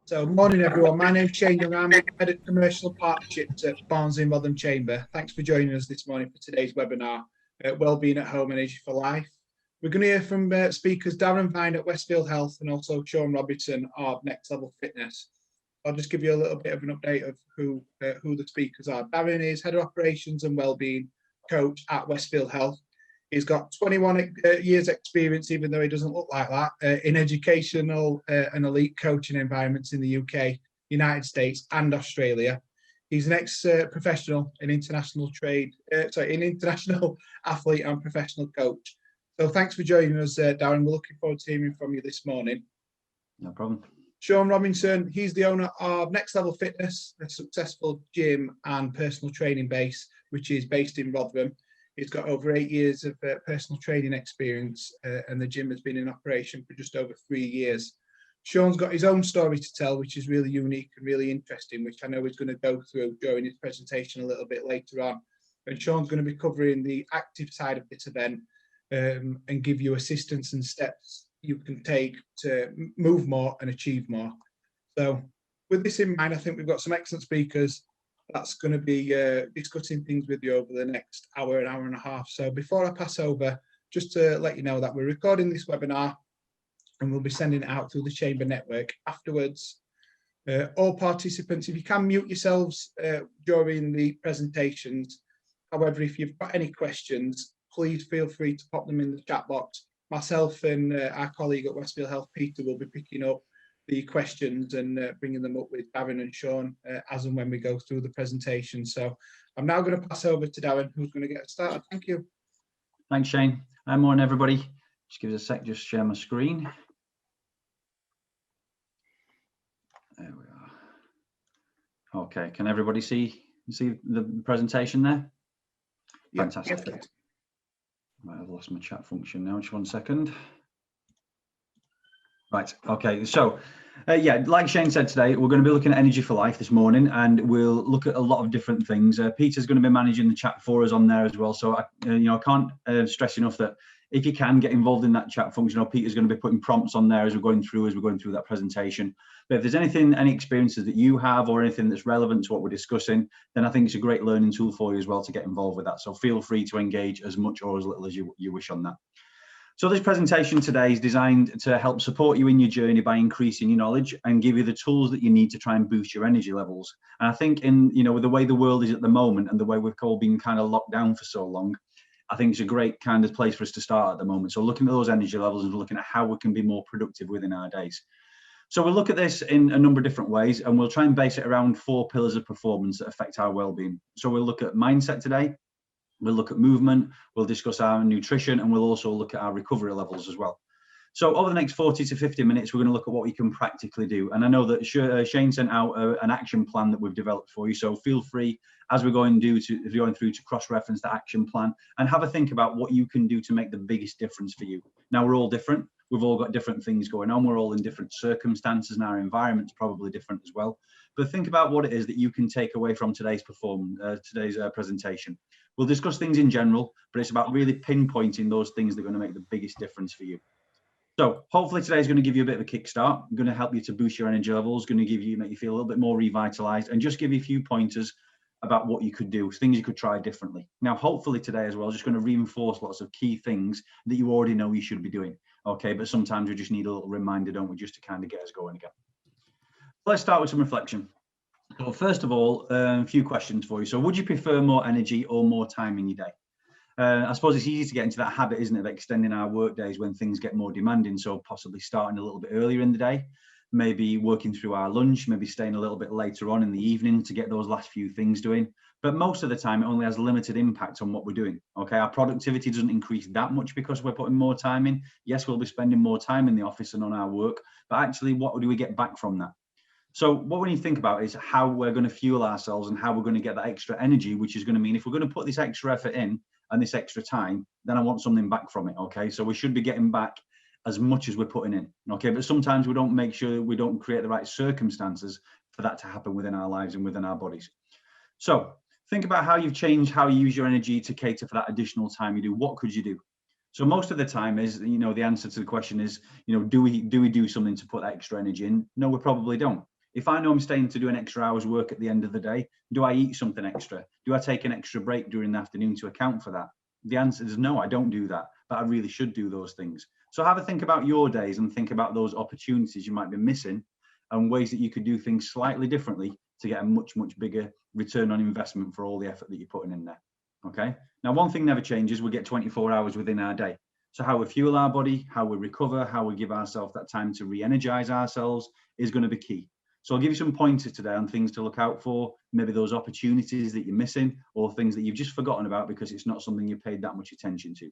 So, morning everyone. My name's Shane Young. I'm head of commercial partnerships at Barnsley Modern Chamber. Thanks for joining us this morning for today's webinar, Wellbeing at Home, Energy for Life. We're going to hear from speakers Darren Vine at Westfield Health and also Sean Robertson of Next Level Fitness. I'll just give you a little bit of an update of who the speakers are. Darren is head of operations and wellbeing coach at Westfield Health. He's got 21 years experience, even though he doesn't look like that, in educational and elite coaching environments in the UK, United States and Australia. He's an ex-professional in international international athlete and professional coach. So thanks for joining us, Darren. We're looking forward to hearing from you this morning. No problem. Sean Robinson, he's the owner of Next Level Fitness, a successful gym and personal training base, which is based in Rotherham. He's got over 8 years of personal training experience, and the gym has been in operation for just over 3 years. Sean's got his own story to tell, which is really unique and really interesting, which I know he's going to go through during his presentation a little bit later on. And Sean's going to be covering the active side of this event and give you assistance and steps you can take to move more and achieve more. So with this in mind, I think we've got some excellent speakers that's going to be discussing things with you over the next hour and a half. So before I pass over, just to let you know that we're recording this webinar and we'll be sending it out through the Chamber network afterwards. All participants, if you can mute yourselves during the presentations. However, if you've got any questions, please feel free to pop them in the chat box. Myself and our colleague at Westfield Health, Peter, will be picking up the questions and bringing them up with Darren and Sean as and when we go through the presentation. So I'm now going to pass over to Darren, who's going to get us started. Thank you. Thanks, Shane. Morning, everybody. Just give us a sec, just share my screen. There we are. Okay, can everybody see the presentation there? Yeah, fantastic. yeah. Might have lost my chat function now, just 1 second. Right, okay, so yeah, like Shane said today, we're going to be looking at energy for life this morning, and we'll look at a lot of different things. Peter's going to be managing the chat for us on there as well, so I can't stress enough that if you can get involved in that chat function, Peter's going to be putting prompts on there as we're going through that presentation. But if there's any experiences that you have or anything that's relevant to what we're discussing, then I think it's a great learning tool for you as well to get involved with that. So feel free to engage as much or as little as you wish on that. So this presentation today is designed to help support you in your journey by increasing your knowledge and give you the tools that you need to try and boost your energy levels. And I think with the way the world is at the moment and the way we've all been kind of locked down for so long, I think it's a great kind of place for us to start at the moment. So looking at those energy levels and looking at how we can be more productive within our days. So we'll look at this in a number of different ways, and we'll try and base it around 4 pillars of performance that affect our well-being. So we'll look at mindset today. We'll look at movement, we'll discuss our nutrition, and we'll also look at our recovery levels as well. So over the next 40 to 50 minutes, we're going to look at what we can practically do. And I know that Shane sent out an action plan that we've developed for you. So feel free, as we're going through to cross-reference the action plan and have a think about what you can do to make the biggest difference for you. Now, we're all different. We've all got different things going on. We're all in different circumstances, and our environment's probably different as well. But think about what it is that you can take away from today's presentation. We'll discuss things in general, but it's about really pinpointing those things that are going to make the biggest difference for you. So hopefully today is going to give you a bit of a kickstart, going to help you to boost your energy levels, going to make you feel a little bit more revitalized, and just give you a few pointers about what you could do, things you could try differently. Now, hopefully today as well, just going to reinforce lots of key things that you already know you should be doing. Okay, but sometimes we just need a little reminder, don't we, just to kind of get us going again. Let's start with some reflection. So first of all, a few questions for you. So would you prefer more energy or more time in your day? I suppose it's easy to get into that habit, isn't it, of extending our work days when things get more demanding. So possibly starting a little bit earlier in the day, maybe working through our lunch, maybe staying a little bit later on in the evening to get those last few things doing. But most of the time, it only has limited impact on what we're doing. Okay, our productivity doesn't increase that much because we're putting more time in. Yes, we'll be spending more time in the office and on our work, but actually, what do we get back from that? So what we need to think about is how we're going to fuel ourselves and how we're going to get that extra energy, which is going to mean if we're going to put this extra effort in and this extra time, then I want something back from it. Okay, so we should be getting back as much as we're putting in. Okay, but sometimes we don't make sure we don't create the right circumstances for that to happen within our lives and within our bodies. So think about how you've changed how you use your energy to cater for that additional time you do. What could you do? So most of the time is, the answer to the question is, do we do something to put that extra energy in? No, we probably don't. If I know I'm staying to do an extra hour's work at the end of the day, do I eat something extra? Do I take an extra break during the afternoon to account for that? The answer is no, I don't do that, but I really should do those things. So have a think about your days and think about those opportunities you might be missing and ways that you could do things slightly differently to get a much, much bigger return on investment for all the effort that you're putting in there. Okay. Now, one thing never changes. We get 24 hours within our day. So how we fuel our body, how we recover, how we give ourselves that time to re-energize ourselves is going to be key. So I'll give you some pointers today on things to look out for, maybe those opportunities that you're missing or things that you've just forgotten about because it's not something you paid that much attention to.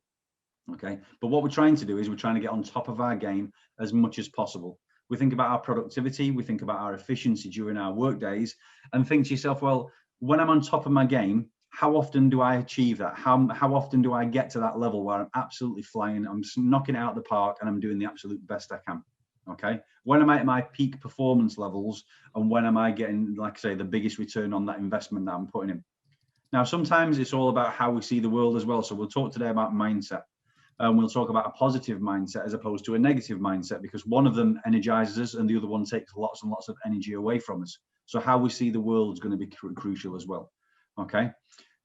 Okay. But what we're trying to do is we're trying to get on top of our game as much as possible. We think about our productivity, we think about our efficiency during our work days and think to yourself, well, when I'm on top of my game, how often do I achieve that? How often do I get to that level where I'm absolutely flying, I'm knocking it out of the park and I'm doing the absolute best I can? Okay. When am I at my peak performance levels and when am I getting, like I say, the biggest return on that investment that I'm putting in? Now, sometimes it's all about how we see the world as well. So we'll talk today about mindset. We'll talk about a positive mindset as opposed to a negative mindset, because one of them energizes us and the other one takes lots and lots of energy away from us. So how we see the world is going to be crucial as well. Okay.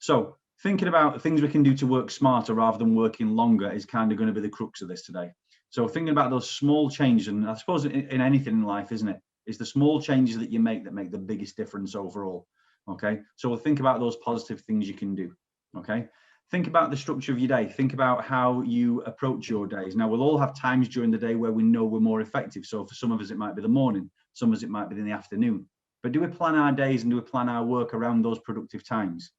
So thinking about things we can do to work smarter rather than working longer is kind of going to be the crux of this today. So thinking about those small changes, and I suppose in anything in life, isn't it? It's the small changes that you make that make the biggest difference overall. Okay. So we'll think about those positive things you can do. Okay. Think about the structure of your day. Think about how you approach your days. Now, we'll all have times during the day where we know we're more effective. So for some of us, it might be the morning. Some of us, it might be in the afternoon. But do we plan our days and do we plan our work around those productive times?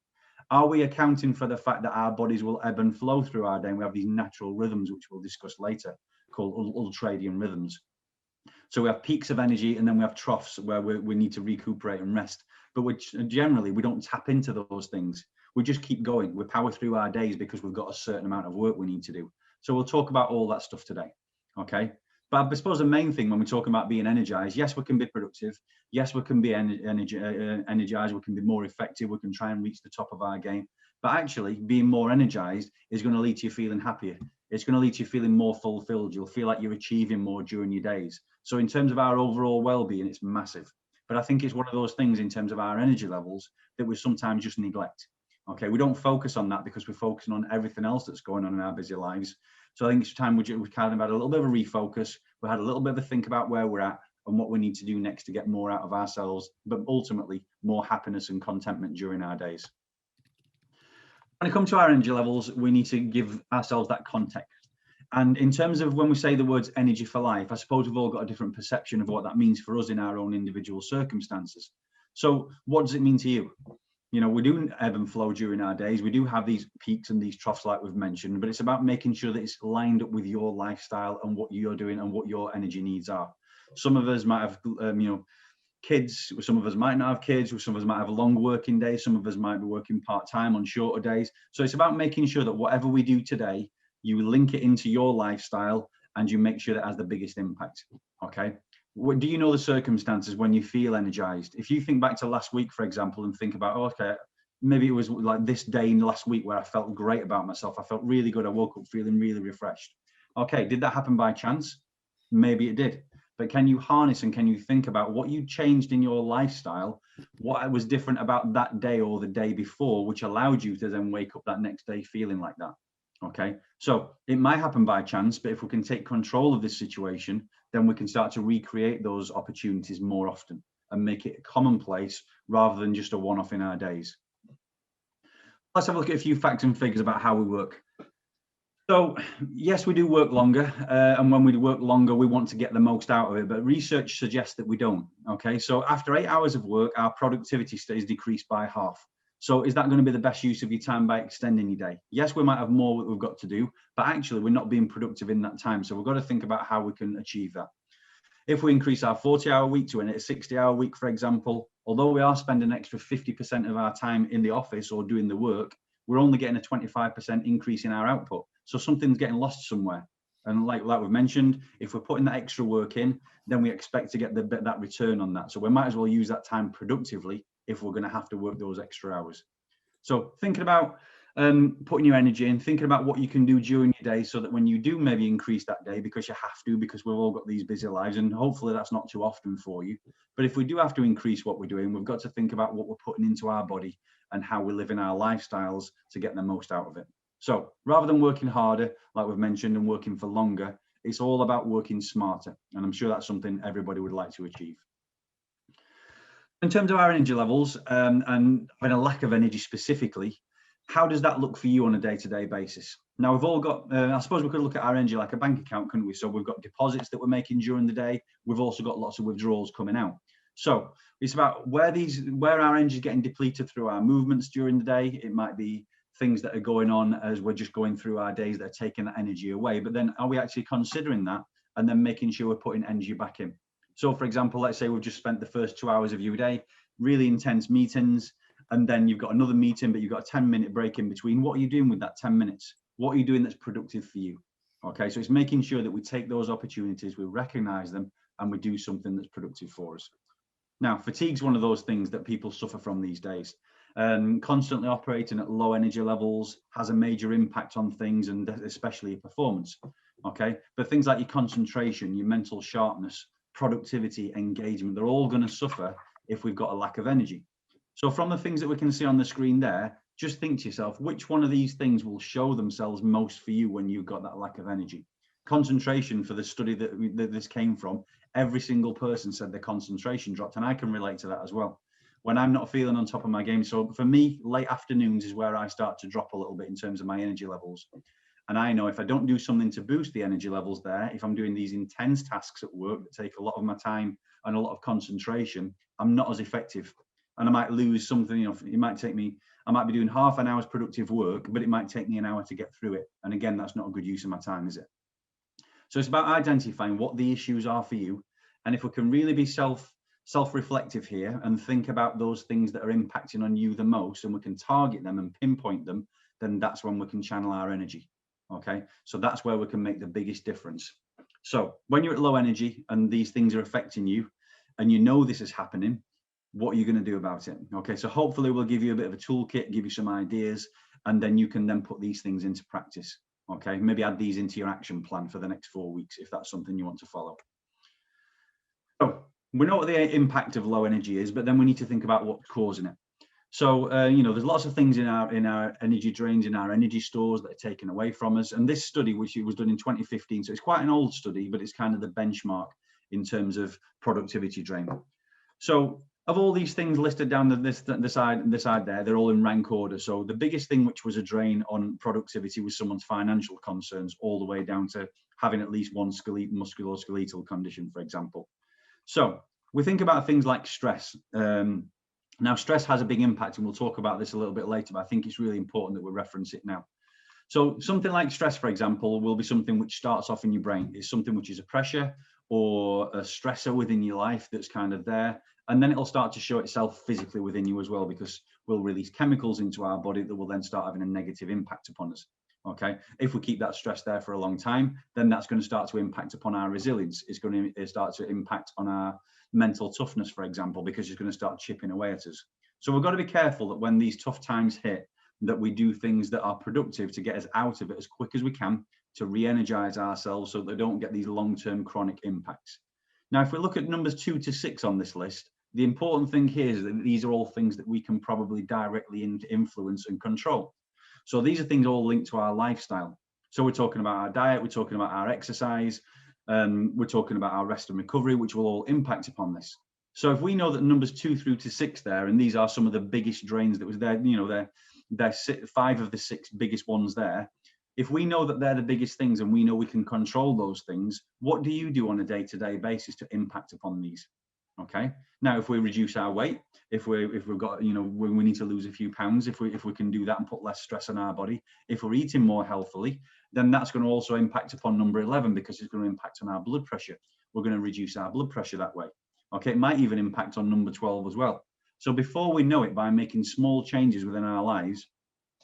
Are we accounting for the fact that our bodies will ebb and flow through our day? And we have these natural rhythms, which we'll discuss later, called Ultradian Rhythms. So we have peaks of energy and then we have troughs where we need to recuperate and rest. But generally, we don't tap into those things. We just keep going. We power through our days because we've got a certain amount of work we need to do. So we'll talk about all that stuff today. Okay. But I suppose the main thing when we're talking about being energized, yes, we can be productive. Yes, we can be energized. We can be more effective. We can try and reach the top of our game. But actually, being more energized is going to lead to you feeling happier. It's going to lead to you feeling more fulfilled. You'll feel like you're achieving more during your days. So in terms of our overall well-being, it's massive. But I think it's one of those things in terms of our energy levels that we sometimes just neglect. Okay, we don't focus on that because we're focusing on everything else that's going on in our busy lives. So I think it's time we kind of had a little bit of a refocus. We had a little bit of a think about where we're at and what we need to do next to get more out of ourselves, but ultimately more happiness and contentment during our days. When it comes to our energy levels, we need to give ourselves that context. And in terms of when we say the words energy for life, I suppose we've all got a different perception of what that means for us in our own individual circumstances. So what does it mean to you? You know, we do ebb and flow during our days. We do have these peaks and these troughs like we've mentioned, but it's about making sure that it's lined up with your lifestyle and what you're doing and what your energy needs are. Some of us might have, kids. Some of us might not have kids. Some of us might have a long working day. Some of us might be working part-time on shorter days. So it's about making sure that whatever we do today, you link it into your lifestyle and you make sure that it has the biggest impact. Okay. Do you know the circumstances when you feel energized? If you think back to last week, for example, and think about, okay, maybe it was like this day in last week where I felt great about myself. I felt really good. I woke up feeling really refreshed. Okay, did that happen by chance? Maybe it did. But can you harness and can you think about what you changed in your lifestyle, what was different about that day or the day before, which allowed you to then wake up that next day feeling like that? Okay, so it might happen by chance, but if we can take control of this situation, then we can start to recreate those opportunities more often and make it commonplace rather than just a one-off in our days. Let's have a look at a few facts and figures about how we work. So yes, we do work longer, and when we work longer, we want to get the most out of it, but research suggests that we don't. Okay, so after 8 hours of work, our productivity stays decreased by half. So is that going to be the best use of your time by extending your day? Yes, we might have more that we've got to do, but actually we're not being productive in that time. So we've got to think about how we can achieve that. If we increase our 40-hour week to a 60-hour week, for example, although we are spending an extra 50% of our time in the office or doing the work, we're only getting a 25% increase in our output. So something's getting lost somewhere. And like we've mentioned, if we're putting that extra work in, then we expect to get that return on that. So we might as well use that time productively if we're going to have to work those extra hours. So thinking about putting your energy in, thinking about what you can do during your day so that when you do maybe increase that day, because you have to, because we've all got these busy lives, and hopefully that's not too often for you. But if we do have to increase what we're doing, we've got to think about what we're putting into our body and how we live in our lifestyles to get the most out of it. So rather than working harder, like we've mentioned, and working for longer, it's all about working smarter. And I'm sure that's something everybody would like to achieve. In terms of our energy levels and having a lack of energy specifically, how does that look for you on a day-to-day basis? Now, we've all got, I suppose we could look at our energy like a bank account, couldn't we? So we've got deposits that we're making during the day. We've also got lots of withdrawals coming out. So it's about where our energy is getting depleted through our movements during the day. It might be things that are going on as we're just going through our days that are taking that energy away. But then are we actually considering that and then making sure we're putting energy back in? So for example, let's say we've just spent the first 2 hours of your day, really intense meetings, and then you've got another meeting, but you've got a 10-minute break in between. What are you doing with that 10 minutes? What are you doing that's productive for you? Okay, so it's making sure that we take those opportunities, we recognize them, and we do something that's productive for us. Now, fatigue's one of those things that people suffer from these days. Constantly operating at low energy levels has a major impact on things, and especially performance. Okay, but things like your concentration, your mental sharpness, productivity, engagement, they're all going to suffer if we've got a lack of energy. So from the things that we can see on the screen there, just think to yourself, which one of these things will show themselves most for you when you've got that lack of energy? Concentration, for the study that this came from, every single person said their concentration dropped, and I can relate to that as well. When I'm not feeling on top of my game, so for me, late afternoons is where I start to drop a little bit in terms of my energy levels. And I know if I don't do something to boost the energy levels there, if I'm doing these intense tasks at work that take a lot of my time and a lot of concentration, I'm not as effective. And I might lose something, you know, it might take me, I might be doing half an hour's productive work, but it might take me an hour to get through it. And again, that's not a good use of my time, is it? So it's about identifying what the issues are for you. And if we can really be self-reflective here and think about those things that are impacting on you the most, and we can target them and pinpoint them, then that's when we can channel our energy. Okay, so that's where we can make the biggest difference. So when you're at low energy and these things are affecting you and you know this is happening, what are you going to do about it? Okay, so hopefully we'll give you a bit of a toolkit, give you some ideas, and then you can then put these things into practice. Okay, maybe add these into your action plan for the next 4 weeks if that's something you want to follow. So we know what the impact of low energy is, but then we need to think about what's causing it. So, you know, there's lots of things in our energy drains, in our energy stores that are taken away from us. And this study, which was done in 2015, so it's quite an old study, but it's kind of the benchmark in terms of productivity drain. So of all these things listed down the side there, they're all in rank order. So the biggest thing which was a drain on productivity was someone's financial concerns, all the way down to having at least one musculoskeletal condition, for example. So we think about things like stress. Now, stress has a big impact, and we'll talk about this a little bit later, but I think it's really important that we reference it now. So something like stress, for example, will be something which starts off in your brain. It's something which is a pressure or a stressor within your life that's kind of there. And then it'll start to show itself physically within you as well, because we'll release chemicals into our body that will then start having a negative impact upon us. Okay, if we keep that stress there for a long time, then that's going to start to impact upon our resilience. It's going to start to impact on our mental toughness, for example, because it's going to start chipping away at us. So we've got to be careful that when these tough times hit, that we do things that are productive to get us out of it as quick as we can, to re-energize ourselves so that they don't get these long-term chronic impacts. Now, if we look at numbers 2 to 6 on this list, the important thing here is that these are all things that we can probably directly influence and control. So these are things all linked to our lifestyle. So we're talking about our diet, we're talking about our exercise, we're talking about our rest and recovery, which will all impact upon this. So if we know that numbers 2 through to 6 there, and these are some of the biggest drains that was there, you know, they're 5 of the 6 biggest ones there. If we know that they're the biggest things and we know we can control those things, what do you do on a day-to-day basis to impact upon these? Okay. Now, if we reduce our weight, if we've got, you know, when we need to lose a few pounds, if we can do that and put less stress on our body, if we're eating more healthily, then that's going to also impact upon number 11, because it's going to impact on our blood pressure. We're going to reduce our blood pressure that way. Okay. It might even impact on number 12 as well. So before we know it, by making small changes within our lives,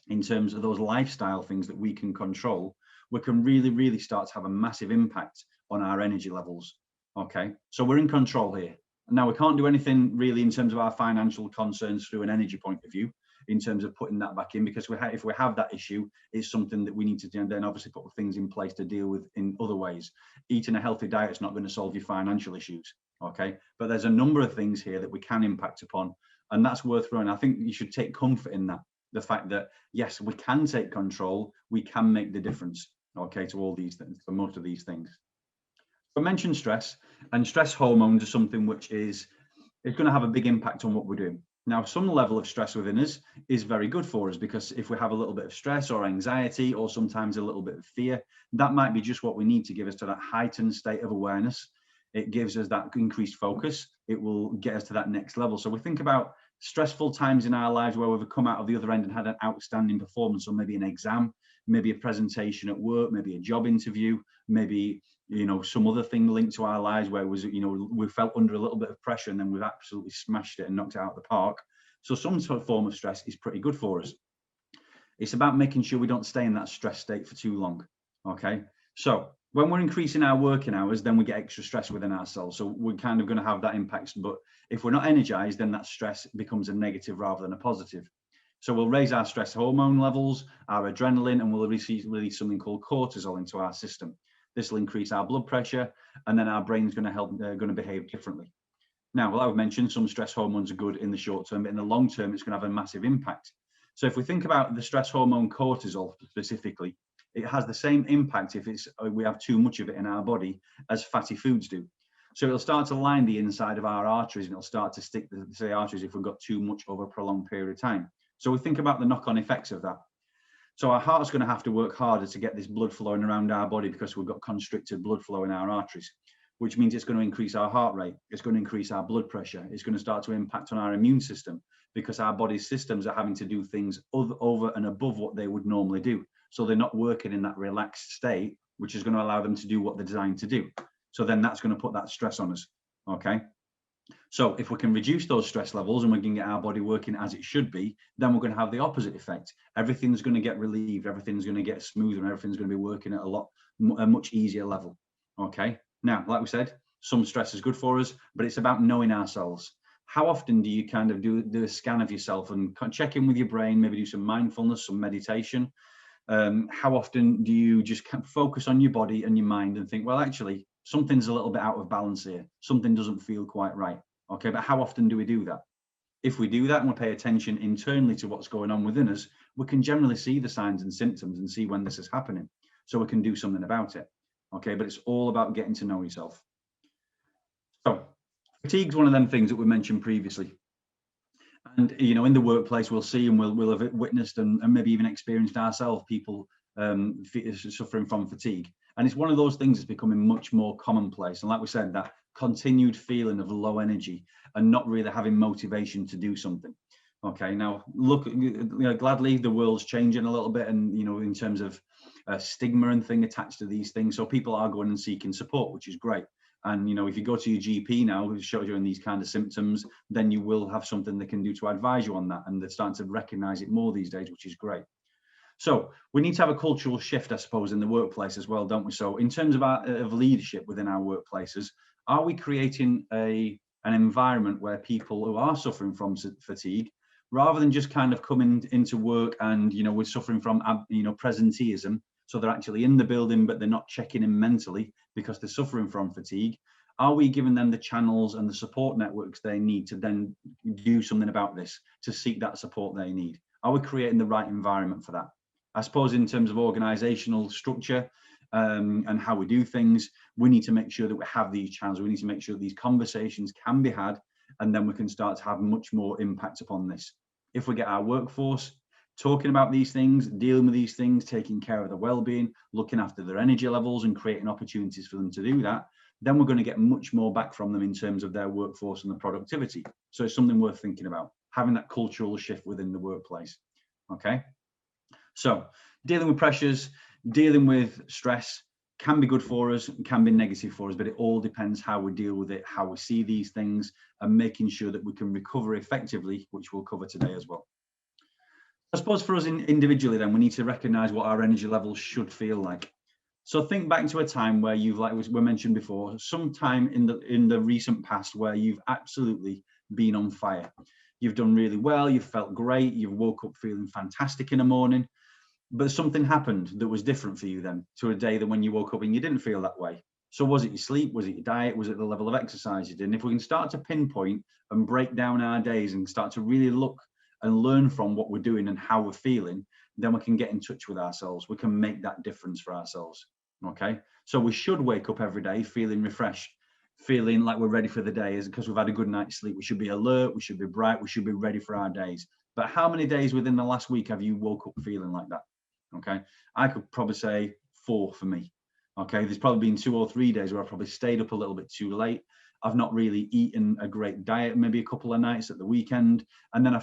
in terms of those lifestyle things that we can control, we can really, really start to have a massive impact on our energy levels. Okay. So we're in control here. Now, we can't do anything really in terms of our financial concerns through an energy point of view. in terms of putting that back in, because if we have that issue, it's something that we need to then obviously put things in place to deal with in other ways. Eating a healthy diet is not going to solve your financial issues, okay? But there's a number of things here that we can impact upon, and that's worth throwing. I think you should take comfort in that, the fact that yes, we can take control, we can make the difference, okay, to all these things, for most of these things. I mentioned stress, and stress hormones are something which is going to have a big impact on what we're doing. Now, some level of stress within us is very good for us, because if we have a little bit of stress or anxiety, or sometimes a little bit of fear, that might be just what we need to give us to that heightened state of awareness. It gives us that increased focus. It will get us to that next level. So we think about stressful times in our lives where we've come out of the other end and had an outstanding performance, or maybe an exam, maybe a presentation at work, maybe a job interview, maybe, you know, some other thing linked to our lives where it was, you know, we felt under a little bit of pressure and then we've absolutely smashed it and knocked it out of the park. So some sort of form of stress is pretty good for us. It's about making sure we don't stay in that stress state for too long, okay? So when we're increasing our working hours, then we get extra stress within ourselves. So we're kind of going to have that impact. But if we're not energized, then that stress becomes a negative rather than a positive. So we'll raise our stress hormone levels, our adrenaline, and we'll release something called cortisol into our system. This will increase our blood pressure, and then our brain's going to behave differently. Now, well, I've mentioned some stress hormones are good in the short term, but in the long term, it's going to have a massive impact. So if we think about the stress hormone cortisol specifically, it has the same impact if we have too much of it in our body as fatty foods do. So it'll start to line the inside of our arteries, and it'll start to stick the arteries if we've got too much over a prolonged period of time. So we think about the knock-on effects of that. So our heart's going to have to work harder to get this blood flowing around our body, because we've got constricted blood flow in our arteries, which means it's going to increase our heart rate. It's going to increase our blood pressure. It's going to start to impact on our immune system, because our body's systems are having to do things over and above what they would normally do. So they're not working in that relaxed state, which is going to allow them to do what they're designed to do. So then that's going to put that stress on us, okay? So if we can reduce those stress levels and we can get our body working as it should be, then we're going to have the opposite effect. Everything's going to get relieved, everything's going to get smoother, and everything's going to be working at a much easier level, okay? Now, like we said, some stress is good for us, but it's about knowing ourselves. How often do you kind of do a scan of yourself and check in with your brain, maybe do some mindfulness, some meditation? How often do you just focus on your body and your mind and think, well, actually, something's a little bit out of balance here. Something doesn't feel quite right. Okay, but how often do we do that? If we do that and we pay attention internally to what's going on within us, we can generally see the signs and symptoms and see when this is happening, so we can do something about it. Okay, but it's all about getting to know yourself. So fatigue is one of them things that we mentioned previously. And, you know, in the workplace, we'll see and we'll have witnessed and maybe even experienced ourselves people suffering from fatigue. And it's one of those things that's becoming much more commonplace. And like we said, that continued feeling of low energy and not really having motivation to do something. Okay, now look, you know, gladly the world's changing a little bit, and, you know, in terms of stigma and thing attached to these things. So people are going and seeking support, which is great. And, you know, if you go to your GP now who's showing these kind of symptoms, then you will have something they can do to advise you on that. And they're starting to recognize it more these days, which is great. So we need to have a cultural shift, I suppose, in the workplace as well, don't we? So in terms of leadership within our workplaces, are we creating an environment where people who are suffering from fatigue, rather than just kind of coming into work and, you know, we're suffering from, you know, presenteeism, so they're actually in the building, but they're not checking in mentally because they're suffering from fatigue, are we giving them the channels and the support networks they need to then do something about this, to seek that support they need? Are we creating the right environment for that? I suppose in terms of organizational structure and how we do things, we need to make sure that we have these channels. We need to make sure that these conversations can be had, and then we can start to have much more impact upon this. If we get our workforce talking about these things, dealing with these things, taking care of their well-being, looking after their energy levels and creating opportunities for them to do that, then we're going to get much more back from them in terms of their workforce and the productivity. So it's something worth thinking about, having that cultural shift within the workplace. Okay. So dealing with pressures, dealing with stress can be good for us, can be negative for us, but it all depends how we deal with it, how we see these things, and making sure that we can recover effectively, which we'll cover today as well. I suppose for us individually, then we need to recognize what our energy levels should feel like. So think back to a time where you've, like we mentioned before, some time in the recent past where you've absolutely been on fire. you've done really well, you've felt great, you've woke up feeling fantastic in the morning, but something happened that was different for you then to a day that when you woke up and you didn't feel that way. So was it your sleep? Was it your diet? Was it the level of exercise you did? And if we can start to pinpoint and break down our days and start to really look and learn from what we're doing and how we're feeling, then we can get in touch with ourselves. We can make that difference for ourselves. Okay. So we should wake up every day feeling refreshed, feeling like we're ready for the day, is because we've had a good night's sleep. We should be alert. We should be bright. We should be ready for our days. But how many days within the last week have you woke up feeling like that? Okay. I could probably say 4 for me. Okay, there's probably been 2 or 3 days where I probably stayed up a little bit too late. I've not really eaten a great diet, maybe a couple of nights at the weekend, and then I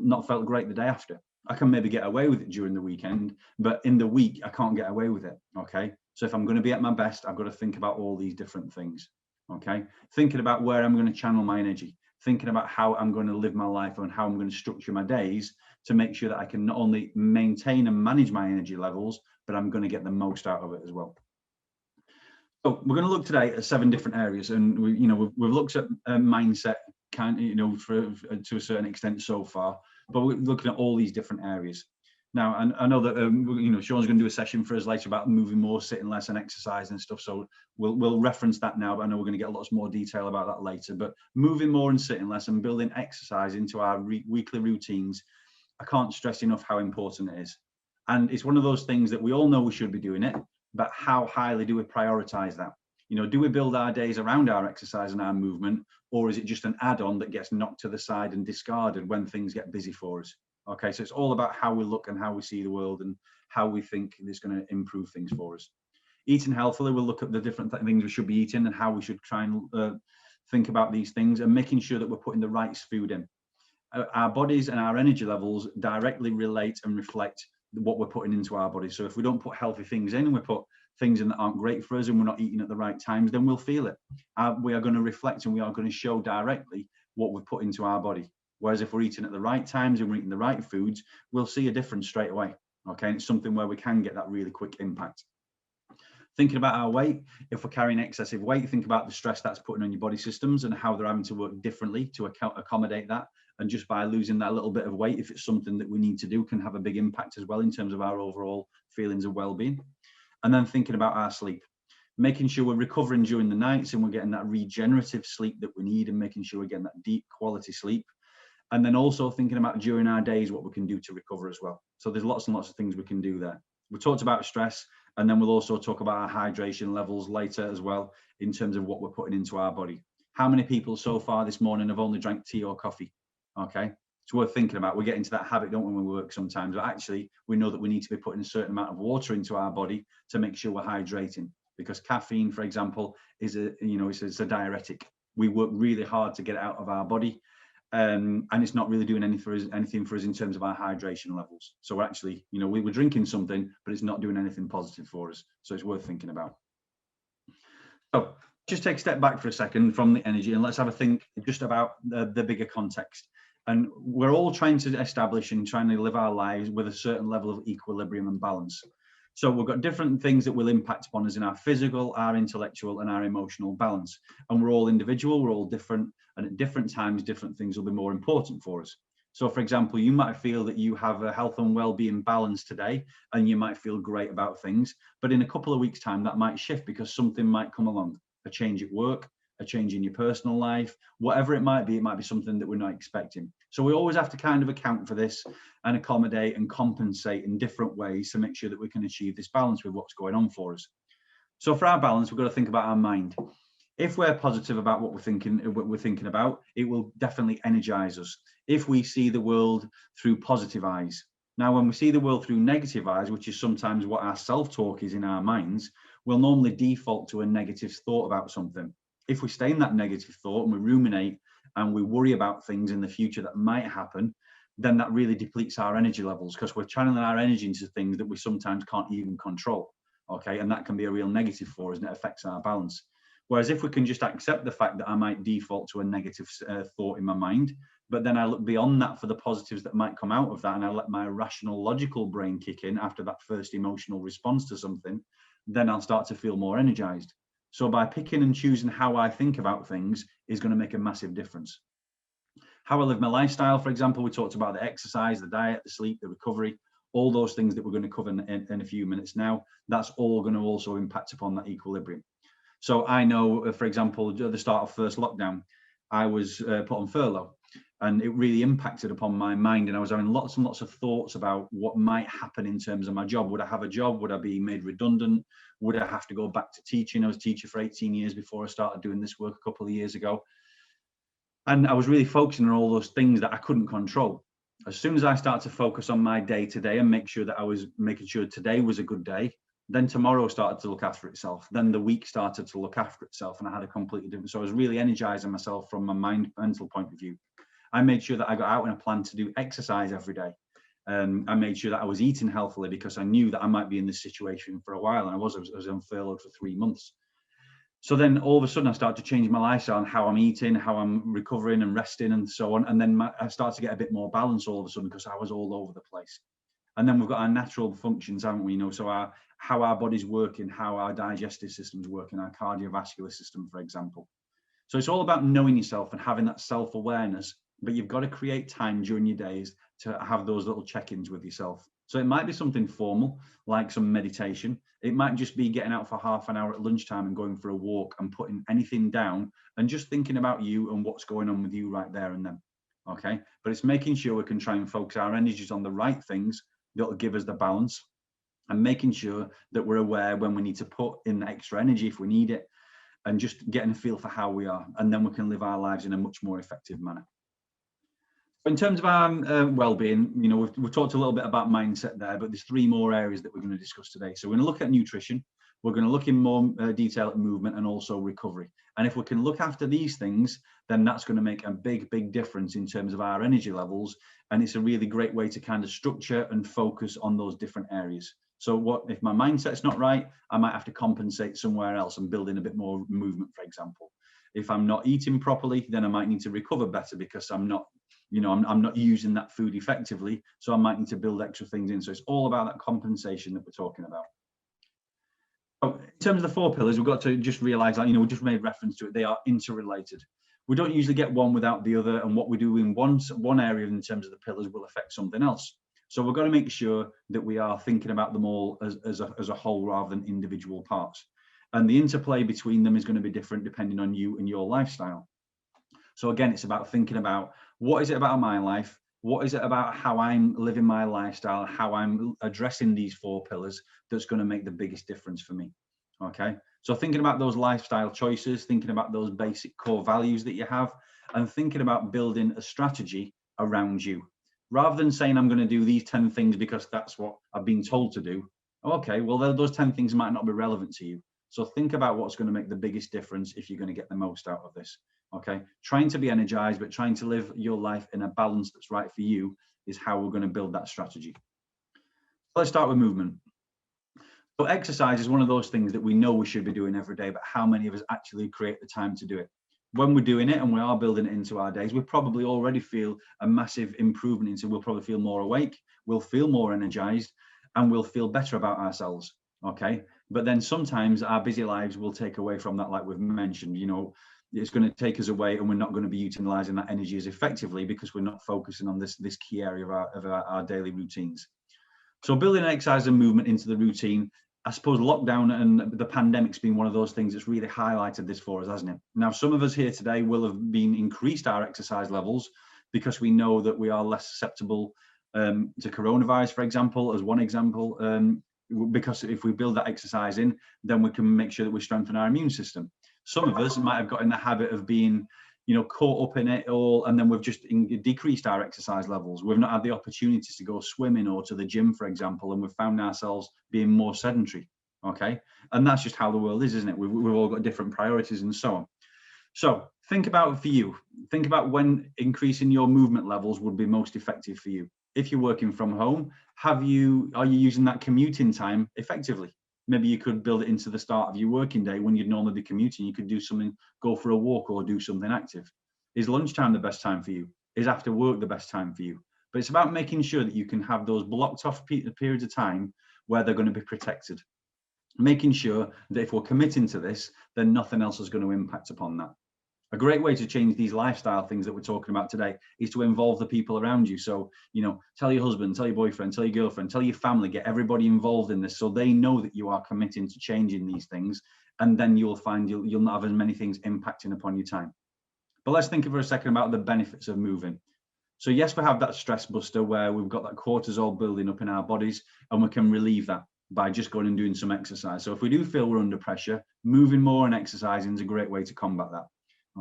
not felt great the day after. I can maybe get away with it during the weekend, but in the week I can't get away with it. Okay, so if I'm going to be at my best, I've got to think about all these different things. Okay, thinking about where I'm going to channel my energy, thinking about how I'm going to live my life and how I'm going to structure my days to make sure that I can not only maintain and manage my energy levels, but I'm going to get the most out of it as well. So we're going to look today at 7 different areas, and we've looked at mindset, to a certain extent so far, but we're looking at all these different areas. Now, and I know that Sean's going to do a session for us later about moving more, sitting less, and exercise and stuff. So we'll reference that now, but I know we're going to get lots more detail about that later. But moving more and sitting less and building exercise into our weekly routines, I can't stress enough how important it is. And it's one of those things that we all know we should be doing it, but how highly do we prioritize that? Do we build our days around our exercise and our movement, or is it just an add-on that gets knocked to the side and discarded when things get busy for us? Okay, so it's all about how we look and how we see the world and how we think it's going to improve things for us. Eating healthily, we'll look at the different things we should be eating and how we should try and think about these things, and making sure that we're putting the right food in. Our bodies and our energy levels directly relate and reflect what we're putting into our bodies. So if we don't put healthy things in and we put things in that aren't great for us and we're not eating at the right times, then we'll feel it. We are going to reflect and we are going to show directly what we've put into our body. Whereas if we're eating at the right times and we're eating the right foods, we'll see a difference straight away. Okay, and it's something where we can get that really quick impact. Thinking about our weight, if we're carrying excessive weight, think about the stress that's putting on your body systems and how they're having to work differently to accommodate that. And just by losing that little bit of weight, if it's something that we need to do, can have a big impact as well in terms of our overall feelings of well-being. And then thinking about our sleep, making sure we're recovering during the nights and we're getting that regenerative sleep that we need, and making sure we're getting that deep quality sleep. And then also thinking about during our days what we can do to recover as well. So there's lots and lots of things we can do there. We talked about stress, and then we'll also talk about our hydration levels later as well in terms of what we're putting into our body. How many people so far this morning have only drank tea or coffee? Okay, it's worth thinking about. We get into that habit, don't we, when we work sometimes, but actually we know that we need to be putting a certain amount of water into our body to make sure we're hydrating, because caffeine, for example, is it's a diuretic. We work really hard to get it out of our body, and it's not really doing anything for us in terms of our hydration levels. So we're actually, we're drinking something, but it's not doing anything positive for us. So it's worth thinking about. So just take a step back for a second from the energy, and let's have a think just about the bigger context. And we're all trying to establish and trying to live our lives with a certain level of equilibrium and balance. So we've got different things that will impact upon us in our physical, our intellectual, and our emotional balance. And we're all individual, we're all different, and at different times, different things will be more important for us. So for example, you might feel that you have a health and well-being balance today, and you might feel great about things, but in a couple of weeks' time, that might shift because something might come along, a change at work, a change in your personal life, whatever it might be something that we're not expecting. So we always have to kind of account for this and accommodate and compensate in different ways to make sure that we can achieve this balance with what's going on for us. So for our balance, we've got to think about our mind. If we're positive about what we're thinking about, it will definitely energize us. If we see the world through positive eyes. Now, when we see the world through negative eyes, which is sometimes what our self-talk is in our minds, we'll normally default to a negative thought about something. If we stay in that negative thought and we ruminate and we worry about things in the future that might happen, then that really depletes our energy levels, because we're channeling our energy into things that we sometimes can't even control. Okay, and that can be a real negative for us, and it affects our balance. Whereas if we can just accept the fact that I might default to a negative thought in my mind, but then I look beyond that for the positives that might come out of that, and I let my rational, logical brain kick in after that first emotional response to something, then I'll start to feel more energized. So by picking and choosing how I think about things is going to make a massive difference. How I live my lifestyle, for example, we talked about the exercise, the diet, the sleep, the recovery, all those things that we're going to cover in a few minutes now. That's all going to also impact upon that equilibrium. So I know, for example, at the start of first lockdown, I was put on furlough, and it really impacted upon my mind. And I was having lots and lots of thoughts about what might happen in terms of my job. Would I have a job? Would I be made redundant? Would I have to go back to teaching? I was a teacher for 18 years before I started doing this work a couple of years ago. And I was really focusing on all those things that I couldn't control. As soon as I started to focus on my day to day and make sure that I was making sure today was a good day, then tomorrow started to look after itself. Then the week started to look after itself, and I had a completely different. So I was really energizing myself from my mental point of view. I made sure that I got out and I planned to do exercise every day. I made sure that I was eating healthily because I knew that I might be in this situation for a while, and I was on furlough for 3 months. So then all of a sudden I started to change my lifestyle and how I'm eating, how I'm recovering and resting and so on. And then I started to get a bit more balance all of a sudden because I was all over the place. And then we've got our natural functions, haven't we? So how our body's working, how our digestive system's working, our cardiovascular system, for example. So it's all about knowing yourself and having that self-awareness, but you've got to create time during your days to have those little check-ins with yourself. So it might be something formal, like some meditation. It might just be getting out for half an hour at lunchtime and going for a walk and putting anything down and just thinking about you and what's going on with you right there and then. Okay. But it's making sure we can try and focus our energies on the right things that will give us the balance, and making sure that we're aware when we need to put in the extra energy if we need it, and just getting a feel for how we are. And then we can live our lives in a much more effective manner. In terms of our well-being, we've talked a little bit about mindset there, but there's 3 more areas that we're going to discuss today. So we're going to look at nutrition, we're going to look in more detail at movement, and also recovery. And if we can look after these things, then that's going to make a big difference in terms of our energy levels. And it's a really great way to kind of structure and focus on those different areas. So what if my mindset's not right, I might have to compensate somewhere else and build in a bit more movement, for example. If I'm not eating properly, then I might need to recover better because I'm not using that food effectively. So I might need to build extra things in. So it's all about that compensation that we're talking about. So in terms of the 4 pillars, we've got to just realize that, we just made reference to it. They are interrelated. We don't usually get one without the other. And what we do in one area in terms of the pillars will affect something else. So we've got to make sure that we are thinking about them all as a whole rather than individual parts. And the interplay between them is going to be different depending on you and your lifestyle. So again, it's about thinking about what is it about my life? What is it about how I'm living my lifestyle, how I'm addressing these 4 pillars that's going to make the biggest difference for me? Okay. So thinking about those lifestyle choices, thinking about those basic core values that you have, and thinking about building a strategy around you. Rather than saying I'm going to do these 10 things because that's what I've been told to do. Okay, well, those 10 things might not be relevant to you. So think about what's going to make the biggest difference if you're going to get the most out of this. Okay, trying to be energized, but trying to live your life in a balance that's right for you is how we're going to build that strategy. Let's start with movement. So exercise is one of those things that we know we should be doing every day, but how many of us actually create the time to do it? When we're doing it and we are building it into our days, we probably already feel a massive improvement into, we'll probably feel more awake, we'll feel more energized, and we'll feel better about ourselves. Okay, but then sometimes our busy lives will take away from that, like we've mentioned. It's going to take us away, and we're not going to be utilizing that energy as effectively because we're not focusing on this key area of our daily routines. So building exercise and movement into the routine, I suppose lockdown and the pandemic's been one of those things that's really highlighted this for us, hasn't it? Now, some of us here today will have increased our exercise levels because we know that we are less susceptible to coronavirus, for example, as one example. Because if we build that exercise in, then we can make sure that we strengthen our immune system. Some of us might have got in the habit of being, caught up in it all, and then we've just decreased our exercise levels. We've not had the opportunities to go swimming or to the gym, for example, and we've found ourselves being more sedentary. Okay, and that's just how the world is, isn't it? We've all got different priorities and so on. So think about for you. Think about when increasing your movement levels would be most effective for you. If you're working from home, are you using that commuting time effectively? Maybe you could build it into the start of your working day when you'd normally be commuting. You could do something, go for a walk or do something active. Is lunchtime the best time for you? Is after work the best time for you? But it's about making sure that you can have those blocked off periods of time where they're going to be protected. Making sure that if we're committing to this, then nothing else is going to impact upon that. A great way to change these lifestyle things that we're talking about today is to involve the people around you. So, tell your husband, tell your boyfriend, tell your girlfriend, tell your family, get everybody involved in this so they know that you are committing to changing these things. And then you'll find you'll not have as many things impacting upon your time. But let's think for a second about the benefits of moving. So yes, we have that stress buster where we've got that cortisol building up in our bodies, and we can relieve that by just going and doing some exercise. So if we do feel we're under pressure, moving more and exercising is a great way to combat that.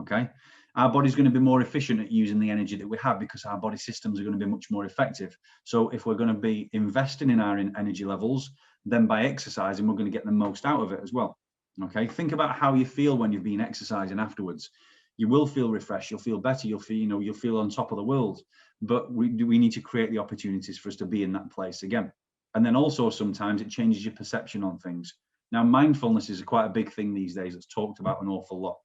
Okay, our body's going to be more efficient at using the energy that we have because our body systems are going to be much more effective. So if we're going to be investing in our energy levels, then by exercising, we're going to get the most out of it as well. Okay, think about how you feel when you've been exercising afterwards. You will feel refreshed, you'll feel better, you'll feel on top of the world. But we need to create the opportunities for us to be in that place again. And then also sometimes it changes your perception on things. Now, mindfulness is quite a big thing these days. It's talked about an awful lot.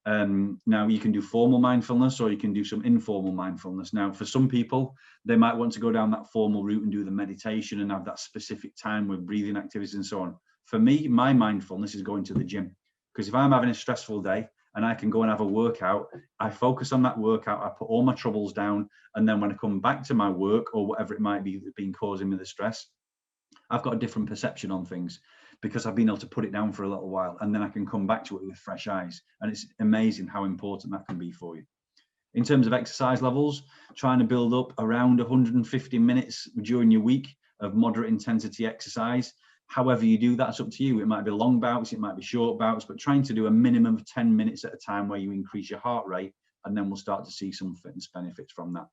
Now you can do formal mindfulness or you can do some informal mindfulness. Now, for some people, they might want to go down that formal route and do the meditation and have that specific time with breathing activities and so on. For me, my mindfulness is going to the gym, because if I'm having a stressful day and I can go and have a workout, I focus on that workout, I put all my troubles down, and then when I come back to my work or whatever it might be that's been causing me the stress, I've got a different perception on things because I've been able to put it down for a little while, and then I can come back to it with fresh eyes. And it's amazing how important that can be for you. In terms of exercise levels, trying to build up around 150 minutes during your week of moderate intensity exercise. However you do that, it's up to you. It might be long bouts, it might be short bouts, but trying to do a minimum of 10 minutes at a time where you increase your heart rate, and then we'll start to see some fitness benefits from that.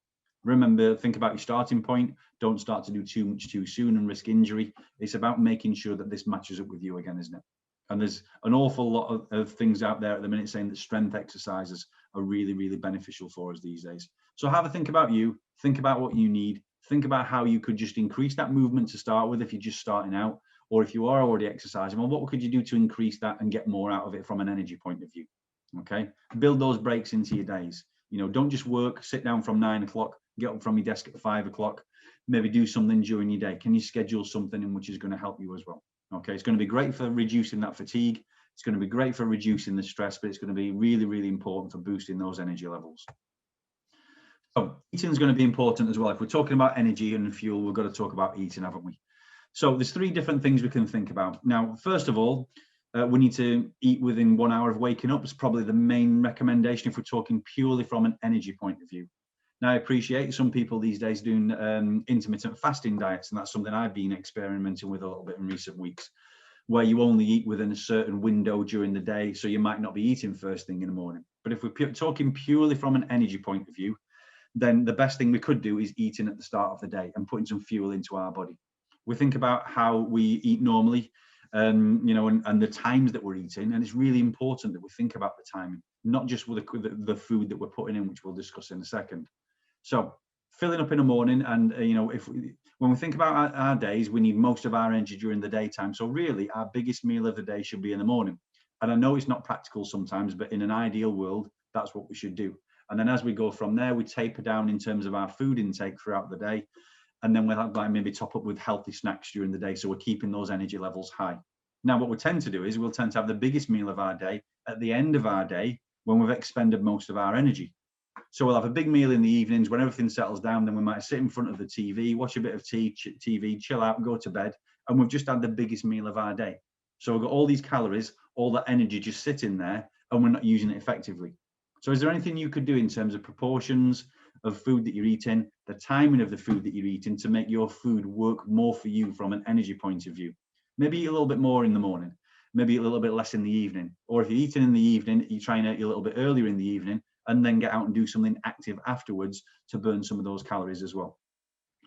Remember, think about your starting point. Don't start to do too much too soon and risk injury. It's about making sure that this matches up with you again, isn't it? And there's an awful lot of things out there at the minute saying that strength exercises are really, really beneficial for us these days. So have a think about you, think about what you need, think about how you could just increase that movement to start with if you're just starting out, or if you are already exercising, well, what could you do to increase that and get more out of it from an energy point of view? Okay, build those breaks into your days. Don't just work, sit down from 9 o'clock, get up from your desk at 5 o'clock, maybe do something during your day. Can you schedule something in which is going to help you as well? Okay, it's going to be great for reducing that fatigue. It's going to be great for reducing the stress, but it's going to be really, really important for boosting those energy levels. So eating is going to be important as well. If we're talking about energy and fuel, we've got to talk about eating, haven't we? So there's 3 different things we can think about. Now, first of all, we need to eat within 1 hour of waking up. It's probably the main recommendation if we're talking purely from an energy point of view. Now, I appreciate some people these days doing intermittent fasting diets, and that's something I've been experimenting with a little bit in recent weeks, where you only eat within a certain window during the day, so you might not be eating first thing in the morning. But if we're talking purely from an energy point of view, then the best thing we could do is eating at the start of the day and putting some fuel into our body. We think about how we eat normally, and the times that we're eating, and it's really important that we think about the timing, not just with the food that we're putting in, which we'll discuss in a second. So filling up in the morning, and when we think about our days, we need most of our energy during the daytime. So really our biggest meal of the day should be in the morning. And I know it's not practical sometimes, but in an ideal world, that's what we should do. And then as we go from there, we taper down in terms of our food intake throughout the day. And then we'll have maybe top up with healthy snacks during the day, so we're keeping those energy levels high. Now, what we tend to do is we'll tend to have the biggest meal of our day at the end of our day when we've expended most of our energy. So we'll have a big meal in the evenings when everything settles down. Then we might sit in front of the TV, watch a bit of TV, chill out, go to bed, and we've just had the biggest meal of our day. So we've got all these calories, all that energy just sitting there, and we're not using it effectively. So is there anything you could do in terms of proportions of food that you're eating, the timing of the food that you're eating, to make your food work more for you from an energy point of view? Maybe eat a little bit more in the morning, maybe a little bit less in the evening. Or if you're eating in the evening, you try and eat a little bit earlier in the evening, and then get out and do something active afterwards to burn some of those calories as well.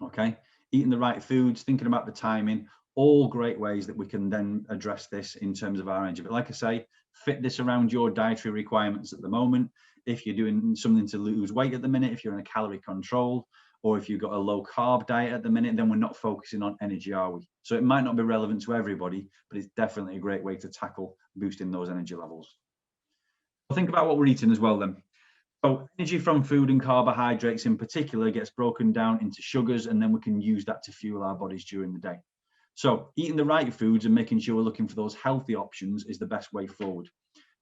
Okay, eating the right foods, thinking about the timing, all great ways that we can then address this in terms of our energy. But like I say, fit this around your dietary requirements at the moment. If you're doing something to lose weight at the minute, if you're in a calorie control, or if you've got a low carb diet at the minute, then we're not focusing on energy, are we? So it might not be relevant to everybody, but it's definitely a great way to tackle boosting those energy levels. Think about what we're eating as well then. So energy from food and carbohydrates in particular gets broken down into sugars, and then we can use that to fuel our bodies during the day. So eating the right foods and making sure we're looking for those healthy options is the best way forward.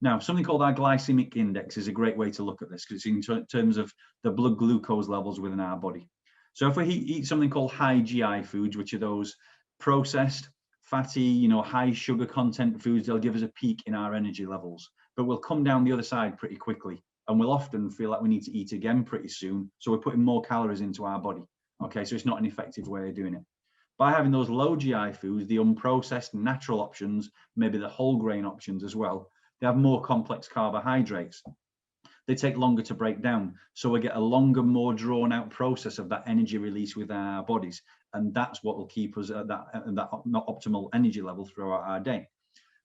Now, something called our glycemic index is a great way to look at this, because it's in terms of the blood glucose levels within our body. So if we eat something called high GI foods, which are those processed, fatty, high sugar content foods, they'll give us a peak in our energy levels, but we'll come down the other side pretty quickly. And we'll often feel like we need to eat again pretty soon. So we're putting more calories into our body. Okay, so it's not an effective way of doing it. By having those low GI foods, the unprocessed natural options, maybe the whole grain options as well, they have more complex carbohydrates. They take longer to break down. So we get a longer, more drawn out process of that energy release within our bodies. And that's what will keep us at that optimal energy level throughout our day.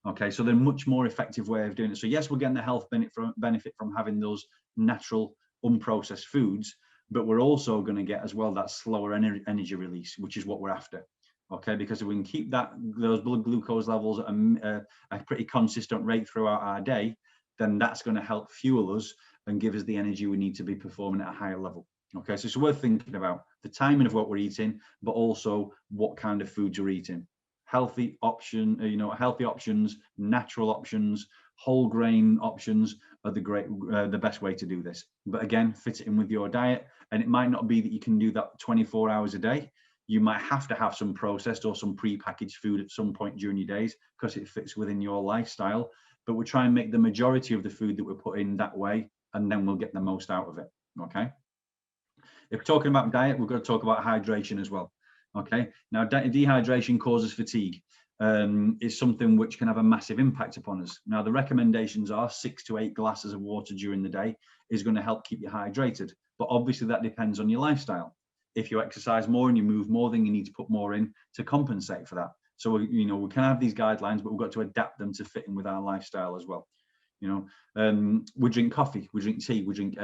Okay, so they're a much more effective way of doing it. So yes, we're getting the health benefit from having those natural unprocessed foods, but we're also going to get as well that slower energy release, which is what we're after. Okay, because if we can keep those blood glucose levels at a pretty consistent rate throughout our day, then that's going to help fuel us and give us the energy we need to be performing at a higher level. Okay, so it's worth thinking about the timing of what we're eating, but also what kind of foods you're eating. Healthy options, natural options, whole grain options are the best way to do this. But again, fit it in with your diet, and it might not be that you can do that 24 hours a day. You might have to have some processed or some pre-packaged food at some point during your days because it fits within your lifestyle. But we'll try and make the majority of the food that we're putting that way, and then we'll get the most out of it. Okay. If we're talking about diet, we've got to talk about hydration as well. Okay, now dehydration causes fatigue. It's something which can have a massive impact upon us. Now, the recommendations are 6 to 8 glasses of water during the day is going to help keep you hydrated. But obviously that depends on your lifestyle. If you exercise more and you move more, then you need to put more in to compensate for that. So, we can have these guidelines, but we've got to adapt them to fit in with our lifestyle as well. We drink coffee, we drink tea, we drink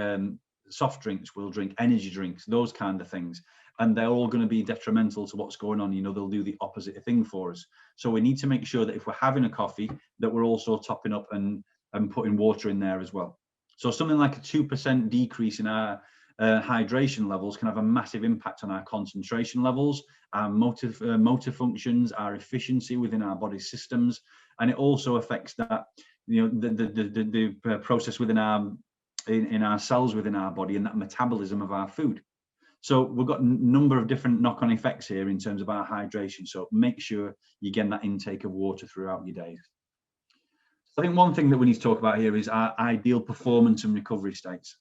soft drinks, we'll drink energy drinks, those kind of things. And they're all going to be detrimental to what's going on. They'll do the opposite thing for us. So we need to make sure that if we're having a coffee, that we're also topping up and putting water in there as well. So something like a 2% decrease in our hydration levels can have a massive impact on our concentration levels, our motor functions, our efficiency within our body systems, and it also affects that the process within our cells within our body and that metabolism of our food. So we've got a number of different knock-on effects here in terms of our hydration. So make sure you get that intake of water throughout your days. I think one thing that we need to talk about here is our ideal performance and recovery states.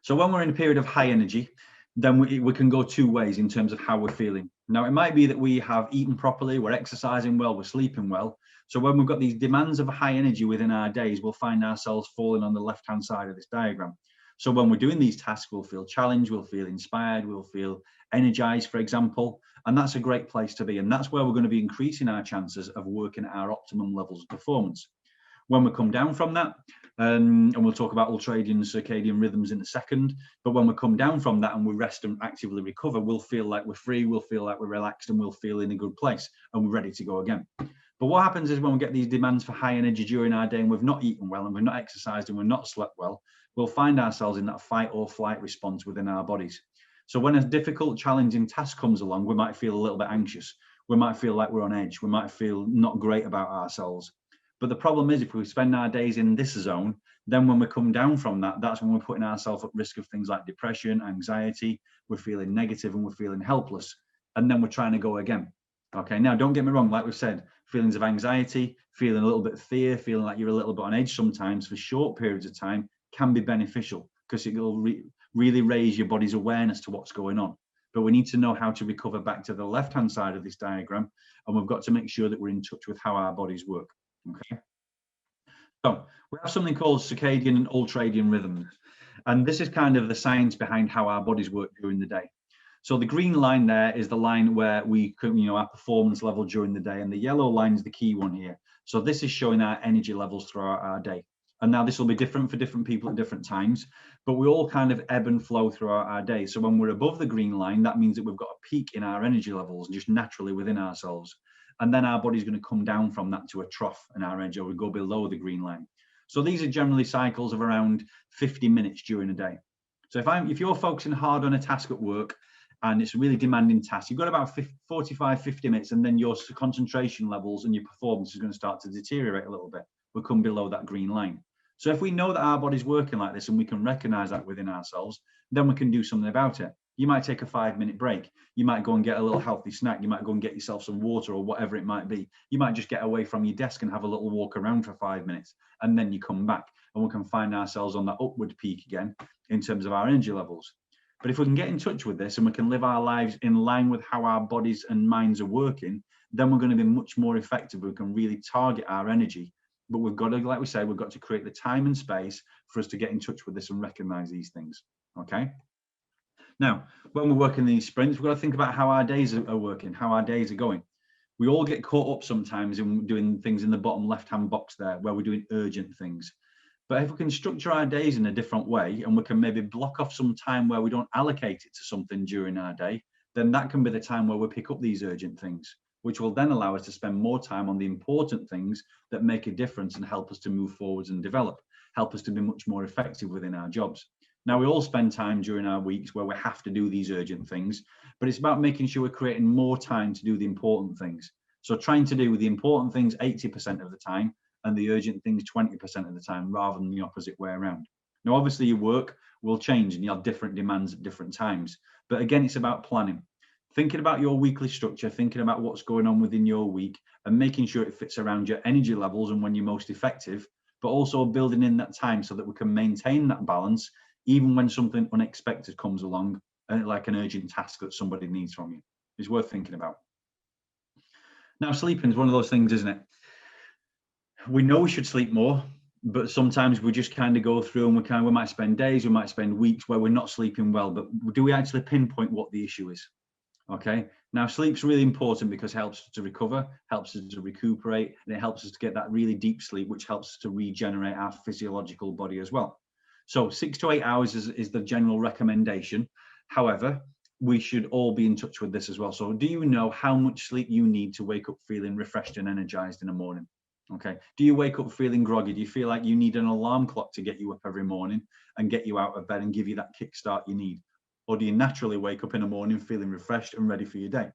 So when we're in a period of high energy, then we can go two ways in terms of how we're feeling. Now, it might be that we have eaten properly, we're exercising well, we're sleeping well. So when we've got these demands of high energy within our days, we'll find ourselves falling on the left-hand side of this diagram. So when we're doing these tasks, we'll feel challenged, we'll feel inspired, we'll feel energized, for example, and that's a great place to be. And that's where we're going to be increasing our chances of working at our optimum levels of performance. When we come down from that, and we'll talk about ultradian circadian rhythms in a second, but when we come down from that and we rest and actively recover, we'll feel like we're free, we'll feel like we're relaxed, and we'll feel in a good place and we're ready to go again. But what happens is when we get these demands for high energy during our day and we've not eaten well and we've not exercised and we've not slept well, we'll find ourselves in that fight or flight response within our bodies. So when a difficult, challenging task comes along, we might feel a little bit anxious. We might feel like we're on edge. We might feel not great about ourselves. But the problem is if we spend our days in this zone, then when we come down from that, that's when we're putting ourselves at risk of things like depression, anxiety, we're feeling negative and we're feeling helpless. And then we're trying to go again. Okay, now don't get me wrong, like we've said, feelings of anxiety, feeling a little bit of fear, feeling like you're a little bit on edge sometimes for short periods of time can be beneficial because it will really raise your body's awareness to what's going on. But we need to know how to recover back to the left-hand side of this diagram, and we've got to make sure that we're in touch with how our bodies work. Okay. So we have something called circadian and ultradian rhythms, and this is kind of the science behind how our bodies work during the day. So the green line there is the line where we can, our performance level during the day, and the yellow line is the key one here. So this is showing our energy levels throughout our day. And now this will be different for different people at different times, but we all kind of ebb and flow throughout our day. So when we're above the green line, that means that we've got a peak in our energy levels just naturally within ourselves. And then our body's going to come down from that to a trough in our energy, or we go below the green line. So these are generally cycles of around 50 minutes during a day. So if you're focusing hard on a task at work and it's a really demanding task, you've got about 45, 50 minutes, and then your concentration levels and your performance is going to start to deteriorate a little bit. we come below that green line. So if we know that our body's working like this and we can recognize that within ourselves, then we can do something about it. You might take a 5-minute break. You might go and get a little healthy snack. You might go and get yourself some water or whatever it might be. You might just get away from your desk and have a little walk around for 5 minutes, and then you come back and we can find ourselves on that upward peak again in terms of our energy levels. But if we can get in touch with this and we can live our lives in line with how our bodies and minds are working, then we're going to be much more effective. We can really target our energy. But we've got to, like we say, we've got to create the time and space for us to get in touch with this and recognize these things. Okay. Now, when we're working these sprints, we've got to think about how our days are working, how our days are going. We all get caught up sometimes in doing things in the bottom left-hand box there, where we're doing urgent things. But if we can structure our days in a different way, and we can maybe block off some time where we don't allocate it to something during our day, then that can be the time where we pick up these urgent things, which will then allow us to spend more time on the important things that make a difference and help us to move forwards and develop, help us to be much more effective within our jobs. Now, we all spend time during our weeks where we have to do these urgent things, but it's about making sure we're creating more time to do the important things. So trying to do the important things 80% of the time and the urgent things 20% of the time, rather than the opposite way around. Now, obviously your work will change and you'll have different demands at different times. But again, it's about planning. Thinking about your weekly structure, thinking about what's going on within your week and making sure it fits around your energy levels and when you're most effective, but also building in that time so that we can maintain that balance even when something unexpected comes along, like an urgent task that somebody needs from you. It's worth thinking about. Now, sleeping is one of those things, isn't it? We know we should sleep more, but sometimes we just kind of go through and we might spend days, we might spend weeks where we're not sleeping well, but do we actually pinpoint what the issue is? Okay, now sleep's really important because it helps us to recover, helps us to recuperate, and it helps us to get that really deep sleep, which helps us to regenerate our physiological body as well. So 6 to 8 hours is the general recommendation. However, we should all be in touch with this as well. So do you know how much sleep you need to wake up feeling refreshed and energized in the morning? Okay, do you wake up feeling groggy? Do you feel like you need an alarm clock to get you up every morning and get you out of bed and give you that kickstart you need? Or do you naturally wake up in the morning feeling refreshed and ready for your day?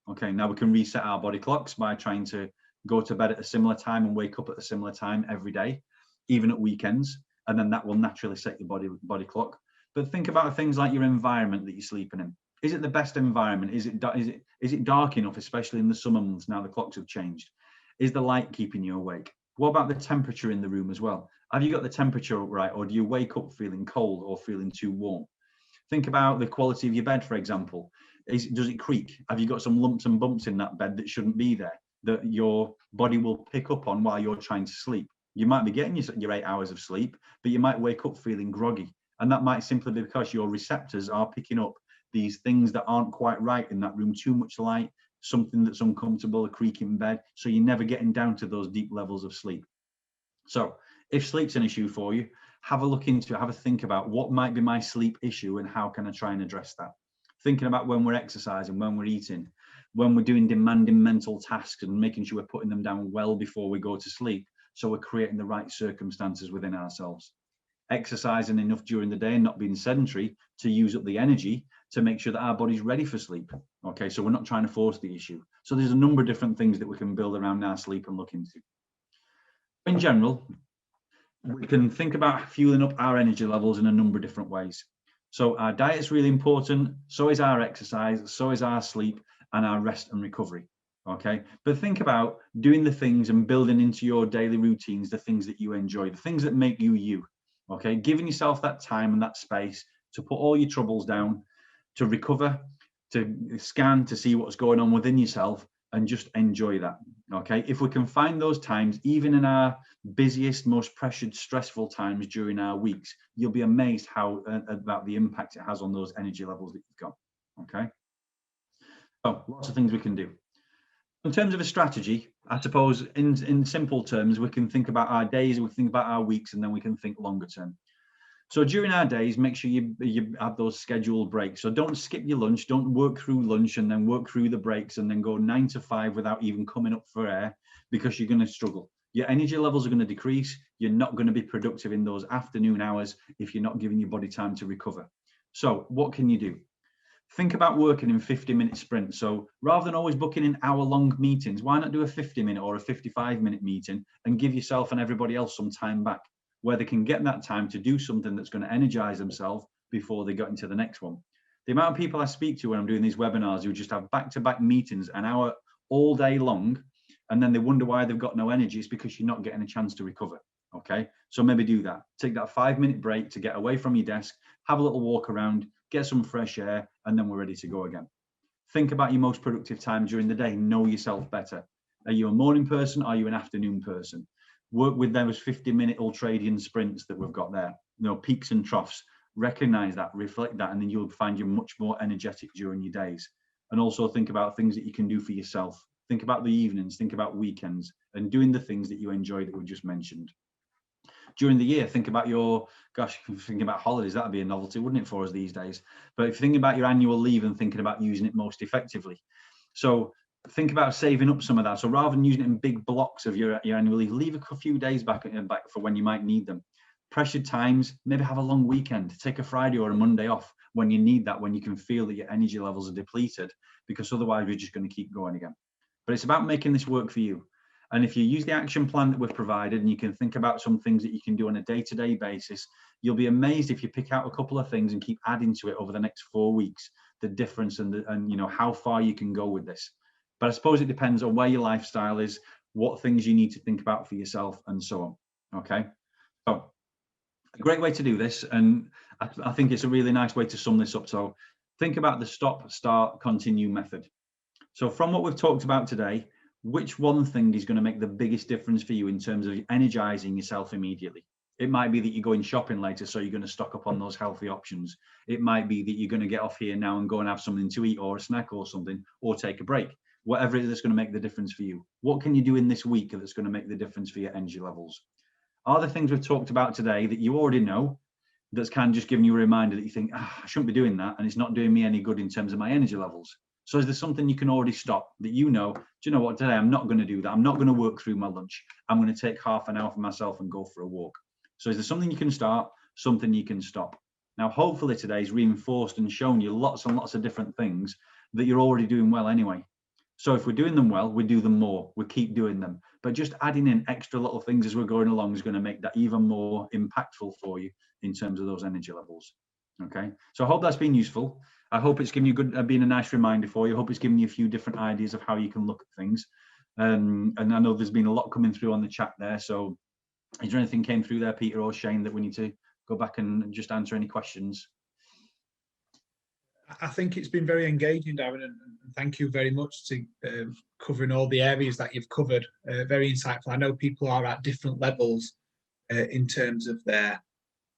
Okay, now we can reset our body clocks by trying to go to bed at a similar time and wake up at a similar time every day, even at weekends, and then that will naturally set your body clock. But think about things like your environment that you're sleeping in. Is it the best environment? Is it dark enough, especially in the summer months now the clocks have changed? Is the light keeping you awake? What about the temperature in the room as well? Have you got the temperature right, or do you wake up feeling cold or feeling too warm? Think about the quality of your bed, for example. Does it creak? Have you got some lumps and bumps in that bed that shouldn't be there, that your body will pick up on while you're trying to sleep? You might be getting your 8 hours of sleep, but you might wake up feeling groggy. And that might simply be because your receptors are picking up these things that aren't quite right in that room, too much light, something that's uncomfortable, a creaking bed. So you're never getting down to those deep levels of sleep. So if sleep's an issue for you, have a think about what might be my sleep issue and how can I try and address that. Thinking about when we're exercising, when we're eating, when we're doing demanding mental tasks and making sure we're putting them down well before we go to sleep. So we're creating the right circumstances within ourselves. Exercising enough during the day and not being sedentary to use up the energy to make sure that our body's ready for sleep. Okay, so we're not trying to force the issue. So there's a number of different things that we can build around our sleep and look into. In general, we can think about fueling up our energy levels in a number of different ways. So our diet's really important, so is our exercise, so is our sleep and our rest and recovery. Okay, but think about doing the things and building into your daily routines the things that you enjoy, the things that make you you. Okay, giving yourself that time and that space to put all your troubles down, to recover, to scan, to see what's going on within yourself and just enjoy that. Okay, if we can find those times, even in our busiest, most pressured, stressful times during our weeks, you'll be amazed how about the impact it has on those energy levels that you've got. Okay, so lots of things we can do. In terms of a strategy, I suppose in simple terms, we can think about our days, we think about our weeks, and then we can think longer term. So during our days, make sure you have those scheduled breaks. So don't skip your lunch, don't work through lunch and then work through the breaks and then go 9 to 5 without even coming up for air, because you're going to struggle. Your energy levels are going to decrease. You're not going to be productive in those afternoon hours if you're not giving your body time to recover. So what can you do? Think about working in 50-minute sprints. So rather than always booking in hour-long meetings, why not do a 50-minute or a 55-minute meeting and give yourself and everybody else some time back where they can get that time to do something that's going to energize themselves before they get into the next one. The amount of people I speak to when I'm doing these webinars who just have back-to-back meetings an hour all day long, and then they wonder why they've got no energy. It's because you're not getting a chance to recover. Okay, so maybe do that. Take that 5-minute break to get away from your desk, have a little walk around, get some fresh air, and then we're ready to go again. Think about your most productive time during the day. Know yourself better. Are you a morning person? Are you an afternoon person? Work with those 50-minute ultradian sprints that we've got there. You know, peaks and troughs. Recognize that, reflect that, and then you'll find you're much more energetic during your days. And also think about things that you can do for yourself. Think about the evenings, think about weekends, and doing the things that you enjoy that we just mentioned. During the year, think about your, gosh, thinking about holidays, that'd be a novelty, wouldn't it, for us these days? But if you think about your annual leave and thinking about using it most effectively. So think about saving up some of that. So rather than using it in big blocks of your annual leave, leave a few days back for when you might need them. Pressured times, maybe have a long weekend, take a Friday or a Monday off when you need that, when you can feel that your energy levels are depleted, because otherwise we're just going to keep going again. But it's about making this work for you. And if you use the action plan that we've provided and you can think about some things that you can do on a day-to-day basis, you'll be amazed if you pick out a couple of things and keep adding to it over the next 4 weeks, the difference and you know, how far you can go with this. But I suppose it depends on where your lifestyle is, what things you need to think about for yourself, and so on. Okay. So a great way to do this, and I think it's a really nice way to sum this up. So think about the stop, start, continue method. So from what we've talked about today, which one thing is going to make the biggest difference for you in terms of energizing yourself immediately? It might be that you're going shopping later, so you're going to stock up on those healthy options. It might be that you're going to get off here now and go and have something to eat or a snack or something, or take a break. Whatever it is that's going to make the difference for you. What can you do in this week that's going to make the difference for your energy levels? Are the things we've talked about today that you already know, that's kind of just giving you a reminder that you think, I shouldn't be doing that, and it's not doing me any good in terms of my energy levels? So is there something you can already stop that you know, do you know what, today I'm not going to do that. I'm not going to work through my lunch. I'm going to take half an hour for myself and go for a walk. So is there something you can start, something you can stop? Now, hopefully today's reinforced and shown you lots and lots of different things that you're already doing well anyway. So if we're doing them well, we do them more, we keep doing them. But just adding in extra little things as we're going along is going to make that even more impactful for you in terms of those energy levels. Okay, so I hope that's been useful. I hope it's given you been a nice reminder for you. I hope it's given you a few different ideas of how you can look at things. And I know there's been a lot coming through on the chat there. So is there anything came through there, Peter or Shane, that we need to go back and just answer any questions? I think it's been very engaging, Darren, and thank you very much to covering all the areas that you've covered. Very insightful. I know people are at different levels in terms of their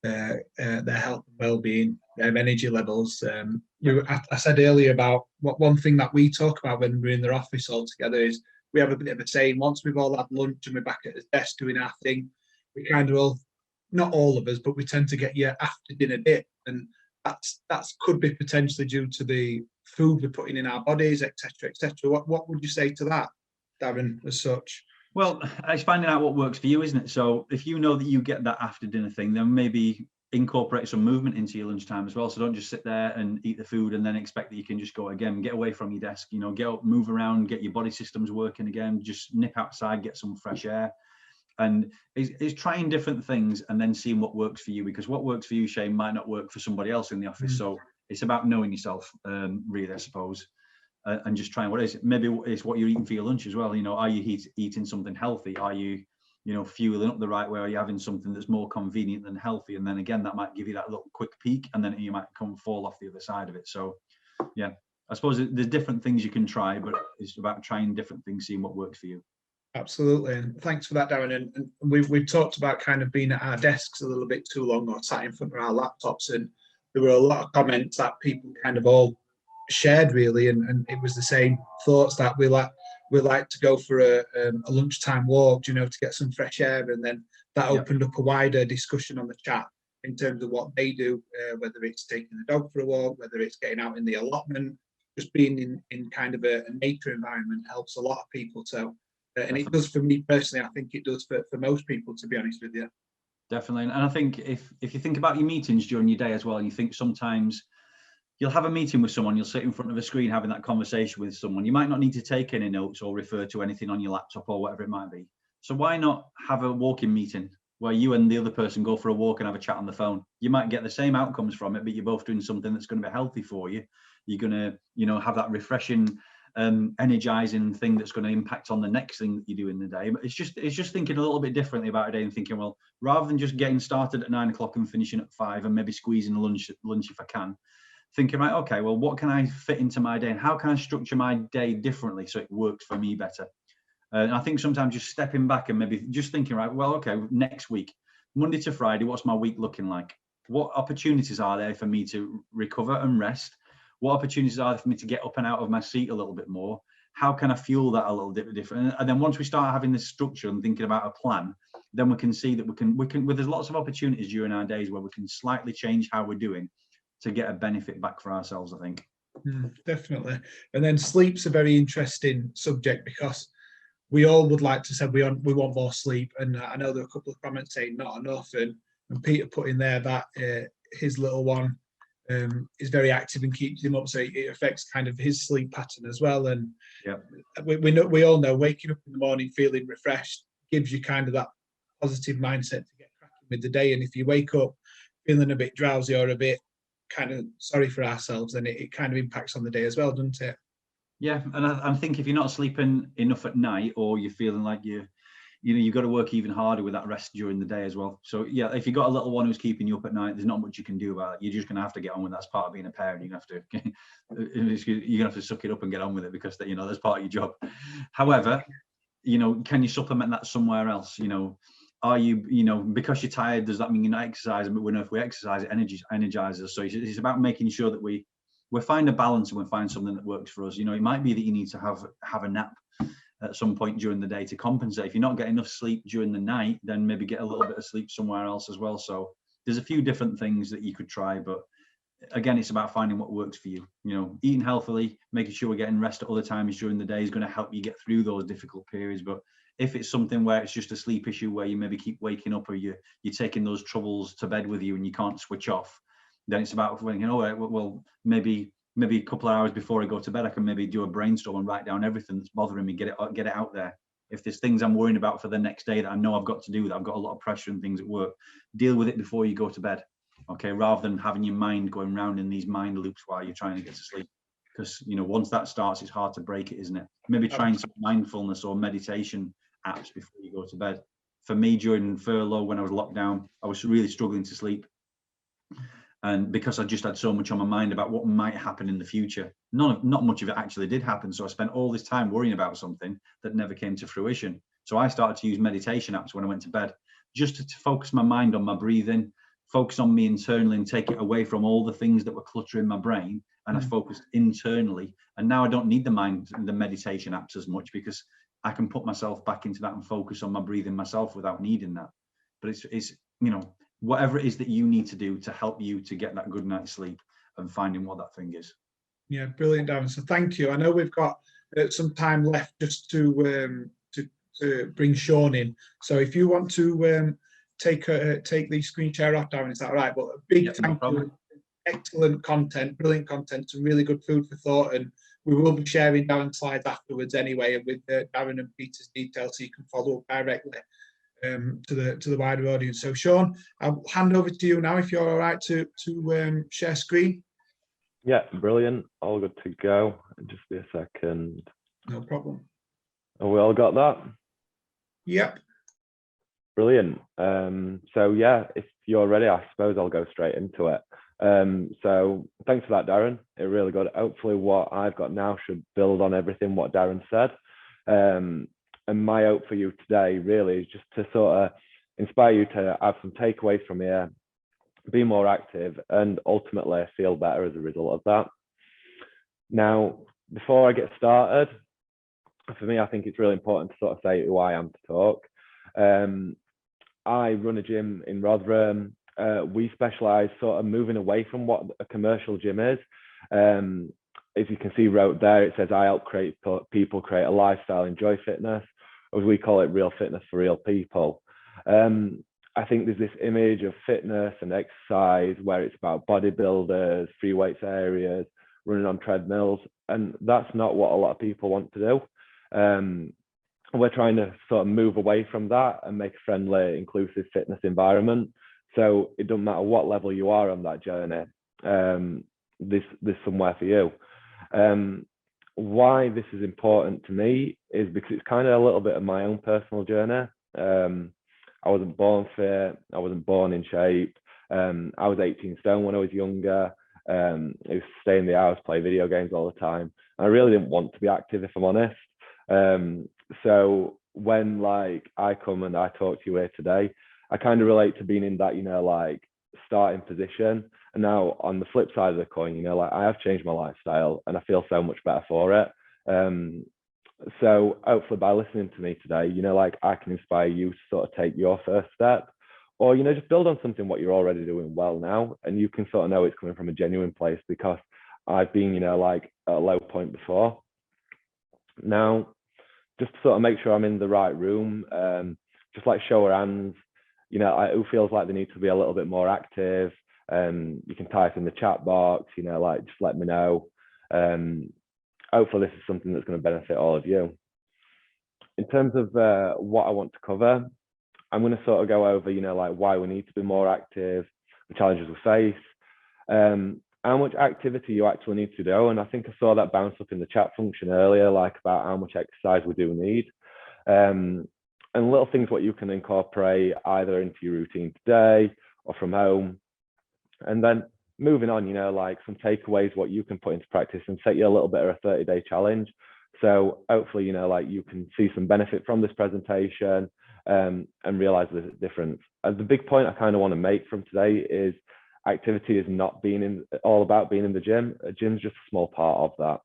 health and well-being, their energy levels. I said earlier about one thing that we talk about when we're in the office all together is we have a bit of a saying. Once we've all had lunch and we're back at the desk doing our thing, we kind of all, not all of us, but we tend to get your after dinner dip, and that's could be potentially due to the food we're putting in our bodies, etc., etc. What would you say to that, Darren, as such? Well, it's finding out what works for you, isn't it? So if you know that you get that after dinner thing, then maybe incorporate some movement into your lunchtime as well. So don't just sit there and eat the food and then expect that you can just go again. Get away from your desk, you know, get up, move around, get your body systems working again, just nip outside, get some fresh air. And is trying different things and then seeing what works for you, because what works for you, Shane, might not work for somebody else in the office. So it's about knowing yourself, really, I suppose, and just trying what is. Maybe it's what you're eating for your lunch as well. You know, are you eating something healthy? Are you, you know, fueling up the right way? Are you having something that's more convenient than healthy? And then again, that might give you that little quick peak, and then you might fall off the other side of it. So, yeah, I suppose there's different things you can try, but it's about trying different things, seeing what works for you. Absolutely, and thanks for that, Darren. And we've talked about kind of being at our desks a little bit too long or sat in front of our laptops, and there were a lot of comments that people kind of all shared really, and it was the same thoughts that we like to go for a lunchtime walk, you know, to get some fresh air, and then that opened up a wider discussion on the chat in terms of what they do, whether it's taking the dog for a walk, whether it's getting out in the allotment, just being in kind of a nature environment helps a lot of people. So. And it does for me personally. I think it does for most people, to be honest with you. Definitely. And I think if you think about your meetings during your day as well, and you think sometimes you'll have a meeting with someone, you'll sit in front of a screen having that conversation with someone. You might not need to take any notes or refer to anything on your laptop or whatever it might be. So why not have a walking meeting where you and the other person go for a walk and have a chat on the phone? You might get the same outcomes from it, but you're both doing something that's going to be healthy for you. You're going to, you know, have that refreshing, energizing thing that's going to impact on the next thing that you do in the day. But it's just thinking a little bit differently about a day and thinking, well, rather than just getting started at 9 o'clock and finishing at 5 and maybe squeezing lunch if I can, thinking, right, okay, well, what can I fit into my day and how can I structure my day differently so it works for me better? And I think sometimes just stepping back and maybe just thinking, right, well, okay, next week, Monday to Friday, what's my week looking like? What opportunities are there for me to recover and rest? What opportunities are there for me to get up and out of my seat a little bit more? How can I fuel that a little bit different? And then once we start having this structure and thinking about a plan, then we can see that we can, well, there's lots of opportunities during our days where we can slightly change how we're doing to get a benefit back for ourselves, I think. Definitely. And then sleep's a very interesting subject because we all would like to say we want more sleep, and I know there are a couple of comments saying not enough, and Peter put in there that his little one is very active and keeps him up, so it affects kind of his sleep pattern as well. And we all know waking up in the morning feeling refreshed gives you kind of that positive mindset to get cracking with the day. And if you wake up feeling a bit drowsy or a bit kind of sorry for ourselves, then it kind of impacts on the day as well, doesn't it? Yeah, and I think if you're not sleeping enough at night, or you're feeling like you've got to work even harder with that rest during the day as well. So yeah, if you've got a little one who's keeping you up at night, there's not much you can do about it. You're just going to have to get on with that. That's part of being a parent. You're going to have to suck it up and get on with it, because that's part of your job. However, can you supplement that somewhere else? Are you, because you're tired, does that mean you're not exercising? But we know if we exercise, it energizes us. So it's about making sure that we find a balance and we find something that works for us. It might be that you need to have a nap at some point during the day to compensate. If you're not getting enough sleep during the night, then maybe get a little bit of sleep somewhere else as well. So there's a few different things that you could try, but again, it's about finding what works for you. Eating healthily, making sure we're getting rest at other times during the day is going to help you get through those difficult periods. But if it's something where it's just a sleep issue, where you maybe keep waking up, or you're taking those troubles to bed with you and you can't switch off, then it's about thinking, all right, well, maybe a couple of hours before I go to bed, I can maybe do a brainstorm and write down everything that's bothering me, get it out there. If there's things I'm worrying about for the next day that I know I've got to do, that I've got a lot of pressure and things at work, deal with it before you go to bed. Okay, rather than having your mind going round in these mind loops while you're trying to get to sleep. Because once that starts, it's hard to break it, isn't it? Maybe trying some mindfulness or meditation apps before you go to bed. For me, during furlough, when I was locked down, I was really struggling to sleep. And because I just had so much on my mind about what might happen in the future, not much of it actually did happen. So I spent all this time worrying about something that never came to fruition. So I started to use meditation apps when I went to bed, just to focus my mind on my breathing, focus on me internally, and take it away from all the things that were cluttering my brain. And I focused internally. And now I don't need the meditation apps as much, because I can put myself back into that and focus on my breathing myself without needing that. But it's whatever it is that you need to do to help you to get that good night's sleep, and finding what that thing is. Yeah, brilliant, Darren. So thank you. I know we've got some time left just to bring Sean in. So if you want to take the screen share off, Darren, is that all right? But a big thank you. Excellent content, brilliant content, some really good food for thought. And we will be sharing Darren's slides afterwards anyway, and with Darren and Peter's details, so you can follow up directly to the wider audience. So Sean, I'll hand over to you now if you're all right to share screen. Yeah, brilliant. All good to go. Just be a second. No problem. Have we all got that? Yep. Brilliant. So yeah, if you're ready, I suppose I'll go straight into it. So thanks for that, Darren. It really good. Hopefully what I've got now should build on everything what Darren said. And my hope for you today really is just to sort of inspire you to have some takeaways from here, be more active, and ultimately feel better as a result of that. Now, before I get started, for me, I think it's really important to sort of say who I am to talk. I run a gym in Rotherham. We specialize sort of moving away from what a commercial gym is. As you can see wrote there, it says, I help people create a lifestyle, enjoy fitness, or as we call it, real fitness for real people. I think there's this image of fitness and exercise where it's about bodybuilders, free weights areas, running on treadmills, and that's not what a lot of people want to do. We're trying to sort of move away from that and make a friendly, inclusive fitness environment. So it doesn't matter what level you are on that journey, there's somewhere for you. Why this is important to me is because it's kind of a little bit of my own personal journey. I wasn't born fit, I wasn't born in shape. I was 18 stone when I was younger. I used to stay in the house, play video games all the time. I really didn't want to be active, if I'm honest. So when like I come and I talk to you here today, I kind of relate to being in that, you know, like starting position. And now on the flip side of the coin, you know, like I have changed my lifestyle and I feel so much better for it. So hopefully by listening to me today, you know, like I can inspire you to sort of take your first step, or, you know, just build on something what you're already doing well now. And you can sort of know it's coming from a genuine place, because I've been, you know, like at a low point before. Now, just to sort of make sure I'm in the right room, just like show of hands, you know, who feels like they need to be a little bit more active. You can type in the chat box, you know, like just let me know. Hopefully this is something that's going to benefit all of you. In terms of what I want to cover, I'm going to sort of go over, you know, like why we need to be more active, the challenges we face, how much activity you actually need to do. And I think I saw that bounce up in the chat function earlier, like about how much exercise we do need. And little things what you can incorporate either into your routine today or from home. And then moving on, you know, like some takeaways, what you can put into practice and set you a little bit of a 30-day challenge. So hopefully, you know, like you can see some benefit from this presentation and realize the difference. And the big point I kind of want to make from today is activity is not being all about being in the gym. A gym's just a small part of that.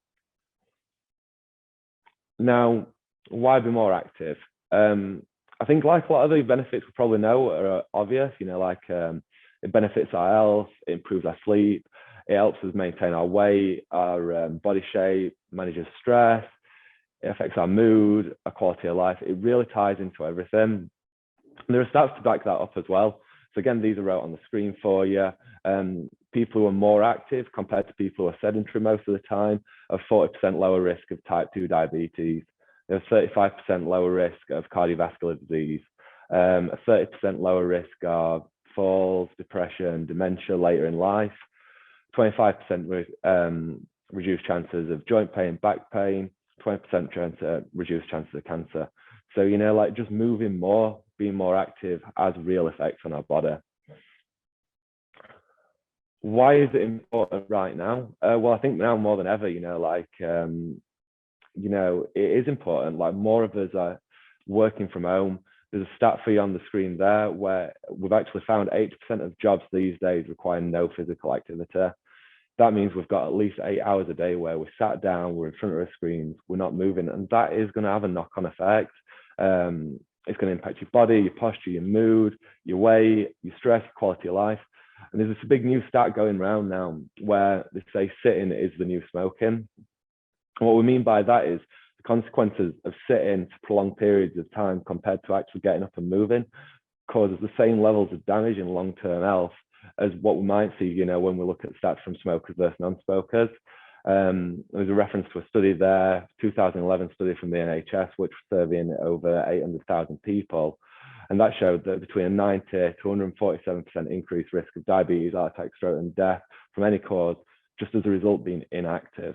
Now, why be more active? I think like a lot of the benefits we probably know are obvious, you know, like it benefits our health, it improves our sleep, it helps us maintain our weight, our body shape, manages stress, it affects our mood, our quality of life. It really ties into everything. And there are stats to back that up as well. So again, these are out on the screen for you. People who are more active compared to people who are sedentary most of the time have 40% lower risk of type 2 diabetes. They have 35% lower risk of cardiovascular disease, a 30% lower risk of falls, depression, dementia later in life, 25% reduced chances of joint pain, back pain, 20% reduced chances of cancer. So, you know, like just moving more, being more active has real effects on our body. Why is it important right now? Well, I think now more than ever, you know, like, you know, it is important. Like more of us are working from home. There's a stat for you on the screen there where we've actually found 80% of jobs these days require no physical activity. That means we've got at least 8 hours a day where we're sat down, we're in front of our screens, we're not moving. And that is going to have a knock-on effect. It's going to impact your body, your posture, your mood, your weight, your stress, your quality of life. And there's this big new stat going around now where they say sitting is the new smoking. And what we mean by that is the consequences of sitting for prolonged periods of time compared to actually getting up and moving causes the same levels of damage in long-term health as what we might see, you know, when we look at stats from smokers versus non-smokers. There's a reference to a study there, 2011 study from the NHS, which was surveying over 800,000 people. And that showed that between a 90 to 147% increased risk of diabetes, heart attack, stroke, and death from any cause, just as a result being inactive.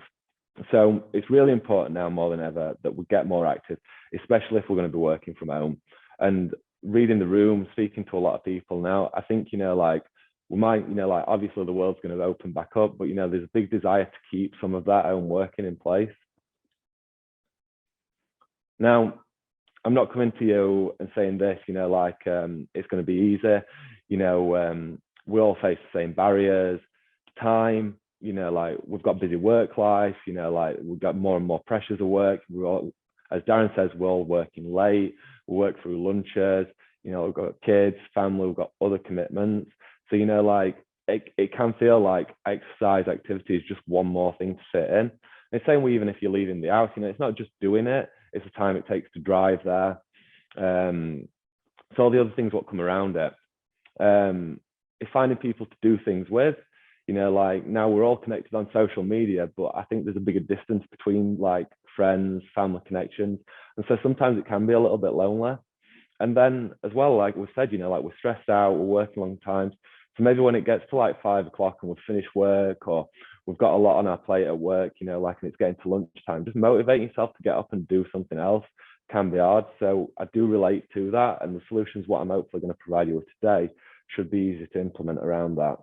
So it's really important now more than ever that we get more active, especially if we're going to be working from home. And reading the room, speaking to a lot of people now, I think, you know, like we might, you know, like obviously the world's going to open back up, but, you know, there's a big desire to keep some of that home working in place. Now, I'm not coming to you and saying this, you know, like it's going to be easy. You know, we all face the same barriers, time, you know, like we've got busy work life, you know, like we've got more and more pressures of work. We're all, as Darren says, we're all working late, we work through lunches, you know, we've got kids, family, we've got other commitments. So, you know, like it can feel like exercise activity is just one more thing to fit in. And same way, even if you're leaving the house, you know, it's not just doing it, it's the time it takes to drive there. So all the other things what come around it. It's finding people to do things with. You know, like now we're all connected on social media, but I think there's a bigger distance between like friends, family connections. And so sometimes it can be a little bit lonely. And then as well, like we said, you know, like we're stressed out, we're working long times. So maybe when it gets to like 5 o'clock and we've finished work, or we've got a lot on our plate at work, you know, like, and it's getting to lunchtime, just motivating yourself to get up and do something else can be hard. So I do relate to that. And the solutions, what I'm hopefully going to provide you with today, should be easy to implement around that.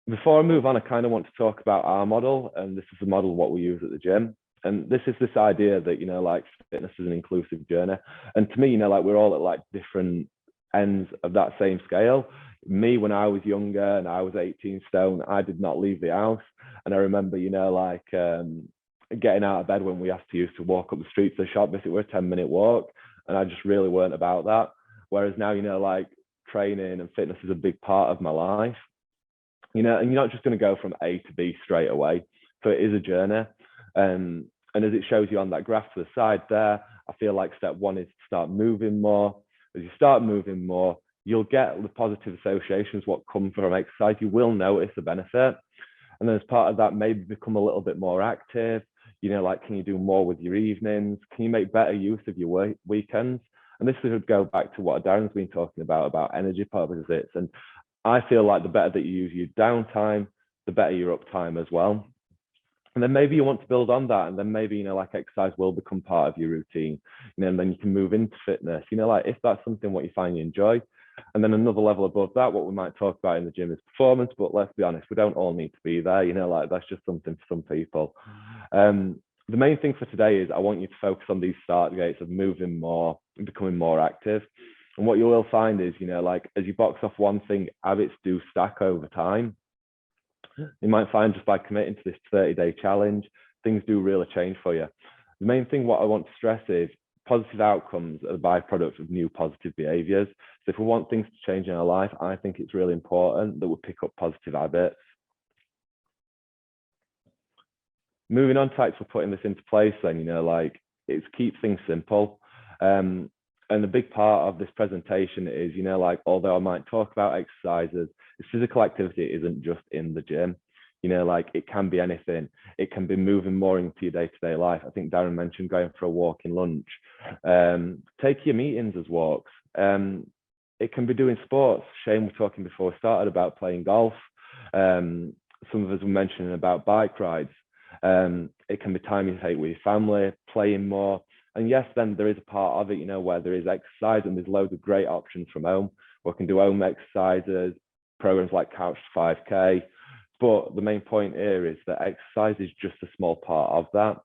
Before I move on, I kind of want to talk about our model, and this is the model of what we use at the gym. And this is this idea that, you know, like fitness is an inclusive journey. And to me, you know, like we're all at like different ends of that same scale. Me, when I was younger and I was 18 stone, I did not leave the house. And I remember, you know, like getting out of bed when we used to walk up the street to the shop, if it were a 10-minute walk. And I just really weren't about that. Whereas now, you know, like training and fitness is a big part of my life. You know, and you're not just going to go from A to B straight away. So it is a journey. And as it shows you on that graph to the side there, I feel like step one is to start moving more. As you start moving more, you'll get the positive associations, what come from exercise. You will notice the benefit. And then as part of that, maybe become a little bit more active. You know, like, can you do more with your evenings? Can you make better use of your weekends? And this would go back to what Darren's been talking about energy visits. And I feel like the better that you use your downtime, the better your uptime as well. And then maybe you want to build on that. And then maybe, you know, like exercise will become part of your routine, you know, and then you can move into fitness, you know, like if that's something what you find you enjoy. And then another level above that, what we might talk about in the gym is performance, but let's be honest, we don't all need to be there, you know, like that's just something for some people. The main thing for today is I want you to focus on these start gates of moving more and becoming more active. And what you will find is, you know, like as you box off one thing, habits do stack over time. You might find just by committing to this 30-day challenge, things do really change for you. The main thing what I want to stress is positive outcomes are the byproduct of new positive behaviors. So if we want things to change in our life, I think it's really important that we pick up positive habits. Moving on to actually putting this into place then, you know, like it's keep things simple. And the big part of this presentation is, you know, like, although I might talk about exercises, physical activity isn't just in the gym. You know, like it can be anything. It can be moving more into your day-to-day life. I think Darren mentioned going for a walk in lunch. Take your meetings as walks. It can be doing sports. Shane was talking before we started about playing golf. Some of us were mentioning about bike rides. It can be time you take with your family, playing more. And yes, then there is a part of it, you know, where there is exercise, and there's loads of great options from home. We can do home exercises, programs like Couch to 5K. But the main point here is that exercise is just a small part of that.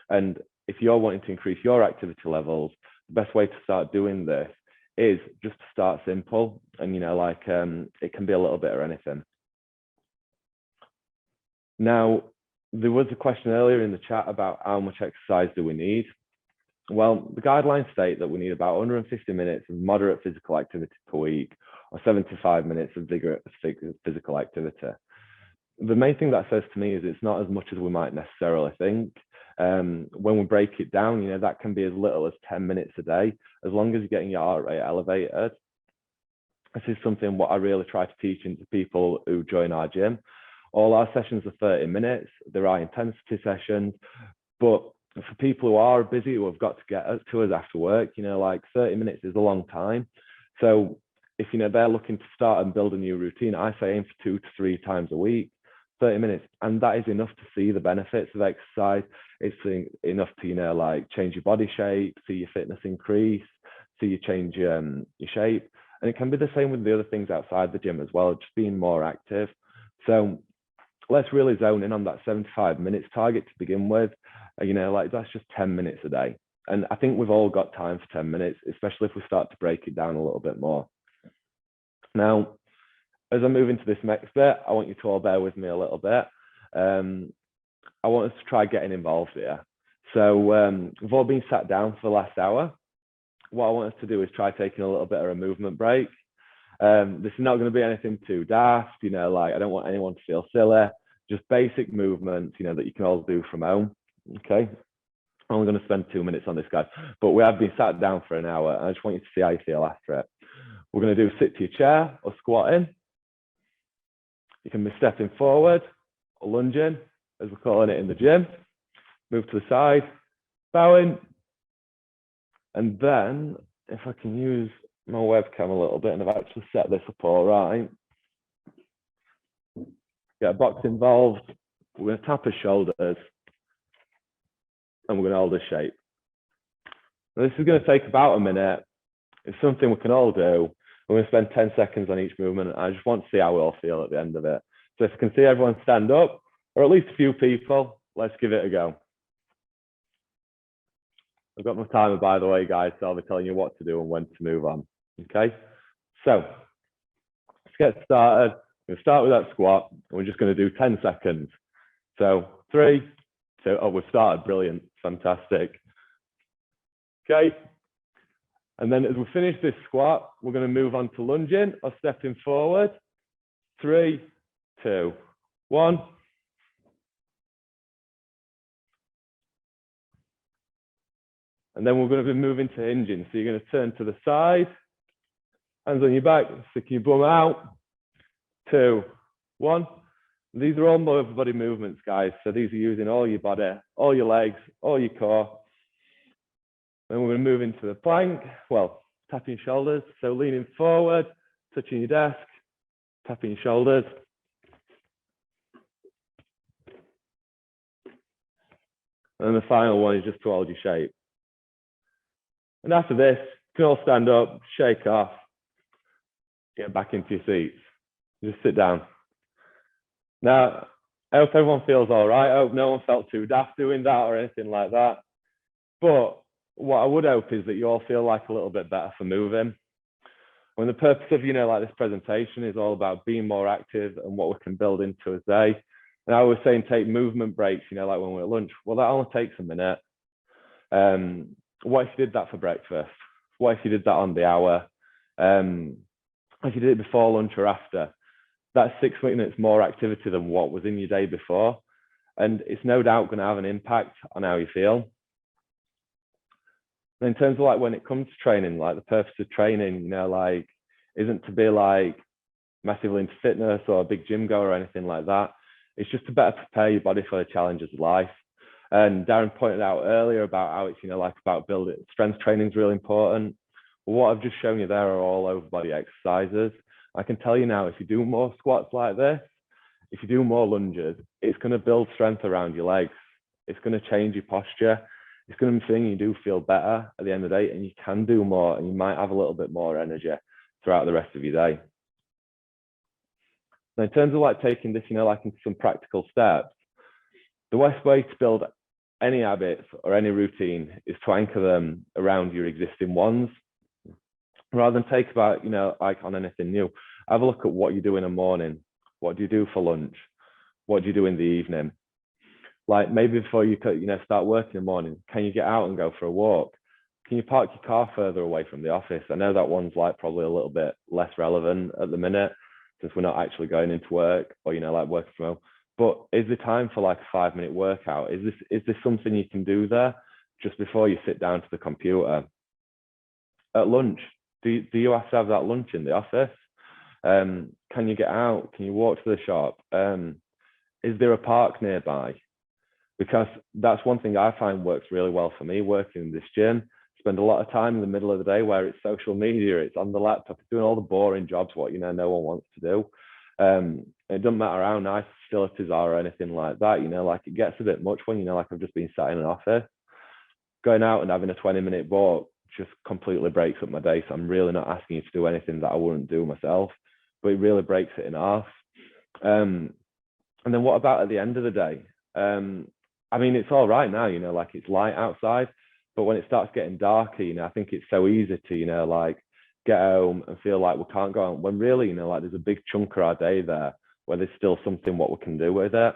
And if you're wanting to increase your activity levels, the best way to start doing this is just to start simple. And, you know, like it can be a little bit of anything. Now, there was a question earlier in the chat about how much exercise do we need? Well, the guidelines state that we need about 150 minutes of moderate physical activity per week, or 75 minutes of vigorous physical activity. The main thing that says to me is it's not as much as we might necessarily think. When we break it down, you know, that can be as little as 10 minutes a day, as long as you're getting your heart rate elevated. This is something what I really try to teach into people who join our gym. All our sessions are 30 minutes. There are intensity sessions, but for people who are busy, who have got to get to us after work, you know, like 30 minutes is a long time. So if, you know, they're looking to start and build a new routine, I say aim for 2 to 3 times a week, 30 minutes. And that is enough to see the benefits of exercise. It's enough to, you know, like change your body shape, see your fitness increase, see you change your shape. And it can be the same with the other things outside the gym as well, just being more active. So let's really zone in on that 75 minutes target to begin with. You know, like that's just 10 minutes a day. And I think we've all got time for 10 minutes, especially if we start to break it down a little bit more. Now, as I move into this next bit, I want you to all bear with me a little bit. I want us to try getting involved here. So we've all been sat down for the last hour. What I want us to do is try taking a little bit of a movement break. This is not going to be anything too daft, you know, like I don't want anyone to feel silly, just basic movements, you know, that you can all do from home. Okay, I'm only going to spend 2 minutes on this, guys, but we have been sat down for an hour, and I just want you to see how you feel after it. We're going to do sit to your chair or squatting. You can be stepping forward or lunging, as we're calling it in the gym. Move to the side, bowing. And then, if I can use my webcam a little bit, and I've actually set this up all right. Get a box involved. We're going to tap our shoulders, and we're going to hold this shape. Now, this is going to take about a minute. It's something we can all do. We're going to spend 10 seconds on each movement. I just want to see how we all feel at the end of it. So if you can see everyone stand up, or at least a few people, let's give it a go. I've got my timer, by the way, guys, so I'll be telling you what to do and when to move on. Okay, so let's get started. We're going to start with that squat, and we're just going to do 10 seconds. So 3, 2, oh, we've started, brilliant, fantastic. Okay, and then as we finish this squat, we're going to move on to lunging or stepping forward. 3, 2, 1. And then we're going to be moving to hinging. So you're going to turn to the side, hands on your back, stick your bum out. 2, 1. These are all lower body movements, guys. So these are using all your body, all your legs, all your core. Then we're going to move into the plank. Well, tapping your shoulders. So leaning forward, touching your desk, tapping your shoulders. And the final one is just to hold your shape. And after this, you can all stand up, shake off, get back into your seats. Just sit down. Now, I hope everyone feels all right. I hope no one felt too daft doing that or anything like that. But what I would hope is that you all feel like a little bit better for moving. When the purpose of, like this presentation is all about being more active and what we can build into a day. And I was saying take movement breaks, like when we're at lunch. Well, that only takes a minute. What if you did that for breakfast? What if you did that on the hour? If you did it before lunch or after? That's 6 minutes more activity than what was in your day before. And it's no doubt going to have an impact on how you feel. And in terms of like when it comes to training, like the purpose of training, isn't to be like massively into fitness or a big gym goer or anything like that. It's just to better prepare your body for the challenges of life. And Darren pointed out earlier about how it's, about building strength training is really important. Well, what I've just shown you there are all over body exercises. I can tell you now, if you do more squats like this, if you do more lunges, it's going to build strength around your legs. It's going to change your posture. It's going to be you do feel better at the end of the day, and you can do more, and you might have a little bit more energy throughout the rest of your day. Now, in terms of like taking this, into some practical steps, the best way to build any habits or any routine is to anchor them around your existing ones. Rather than take about, like on anything new, have a look at what you do in the morning. What do you do for lunch? What do you do in the evening? Like maybe before you start work in the morning, can you get out and go for a walk? Can you park your car further away from the office? I know that one's like probably a little bit less relevant at the minute since we're not actually going into work or, like working from home. But is there time for like a 5-minute workout? Is this something you can do there just before you sit down to the computer? At lunch, do you have to have that lunch in the office? Can you get out? Can you walk to the shop? Is there a park nearby? Because that's one thing I find works really well for me working in this gym. Spend a lot of time in the middle of the day where it's social media, it's on the laptop, it's doing all the boring jobs, what no one wants to do. It doesn't matter how nice facilities are or anything like that, like it gets a bit much when, like I've just been sat in an office. Going out and having a 20-minute walk just completely breaks up my day. So I'm really not asking you to do anything that I wouldn't do myself, but it really breaks it in half. And then what about at the end of the day? It's all right now, like it's light outside, but when it starts getting darker, I think it's so easy to, like get home and feel like we can't go out when really, like there's a big chunk of our day there where there's still something what we can do with it.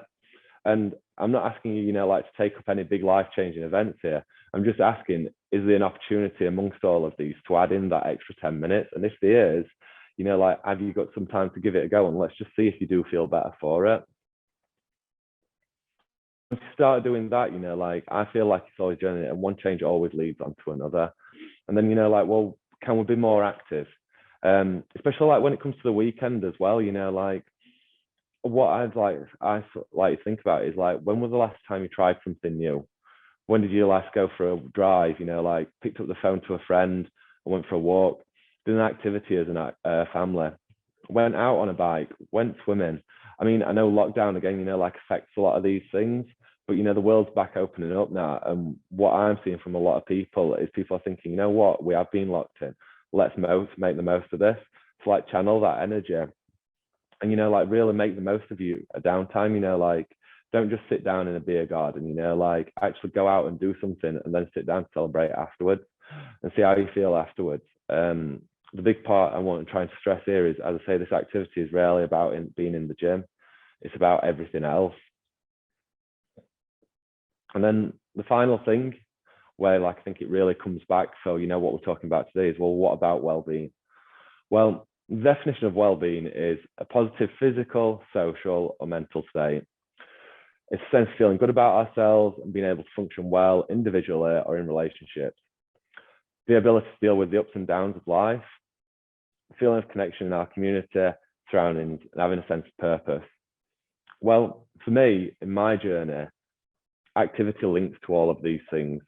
And I'm not asking you, like to take up any big life-changing events here. I'm just asking, is there an opportunity amongst all of these to add in that extra 10 minutes? And if there is, like, have you got some time to give it a go? And let's just see if you do feel better for it. If you start doing that, like, I feel like it's always journey, and one change always leads on to another. And then, like, well, can we be more active? Especially like when it comes to the weekend as well, you know, like what I like to think about is like, when was the last time you tried something new? When did you last go for a drive? You know, like picked up the phone to a friend and went for a walk, did an activity as a family, went out on a bike, went swimming. I mean, I know lockdown again, you know, like affects a lot of these things, but you know, the world's back opening up now. And what I'm seeing from a lot of people is people are thinking, you know what, we have been locked in. Let's make the most of this. To like channel that energy and, you know, like really make the most of a downtime, you know, like don't just sit down in a beer garden, you know, like actually go out and do something and then sit down to celebrate afterwards and see how you feel afterwards. The big part I want to try and stress here is, as I say, this activity is rarely about being in the gym. It's about everything else. And then the final thing where like I think it really comes back, so you know what we're talking about today is, well, what about well-being? Well, the definition of well-being is a positive physical, social, or mental state. It's a sense of feeling good about ourselves and being able to function well individually or in relationships. The ability to deal with the ups and downs of life, feeling of connection in our community, surroundings, and having a sense of purpose. Well, for me, in my journey, activity links to all of these things.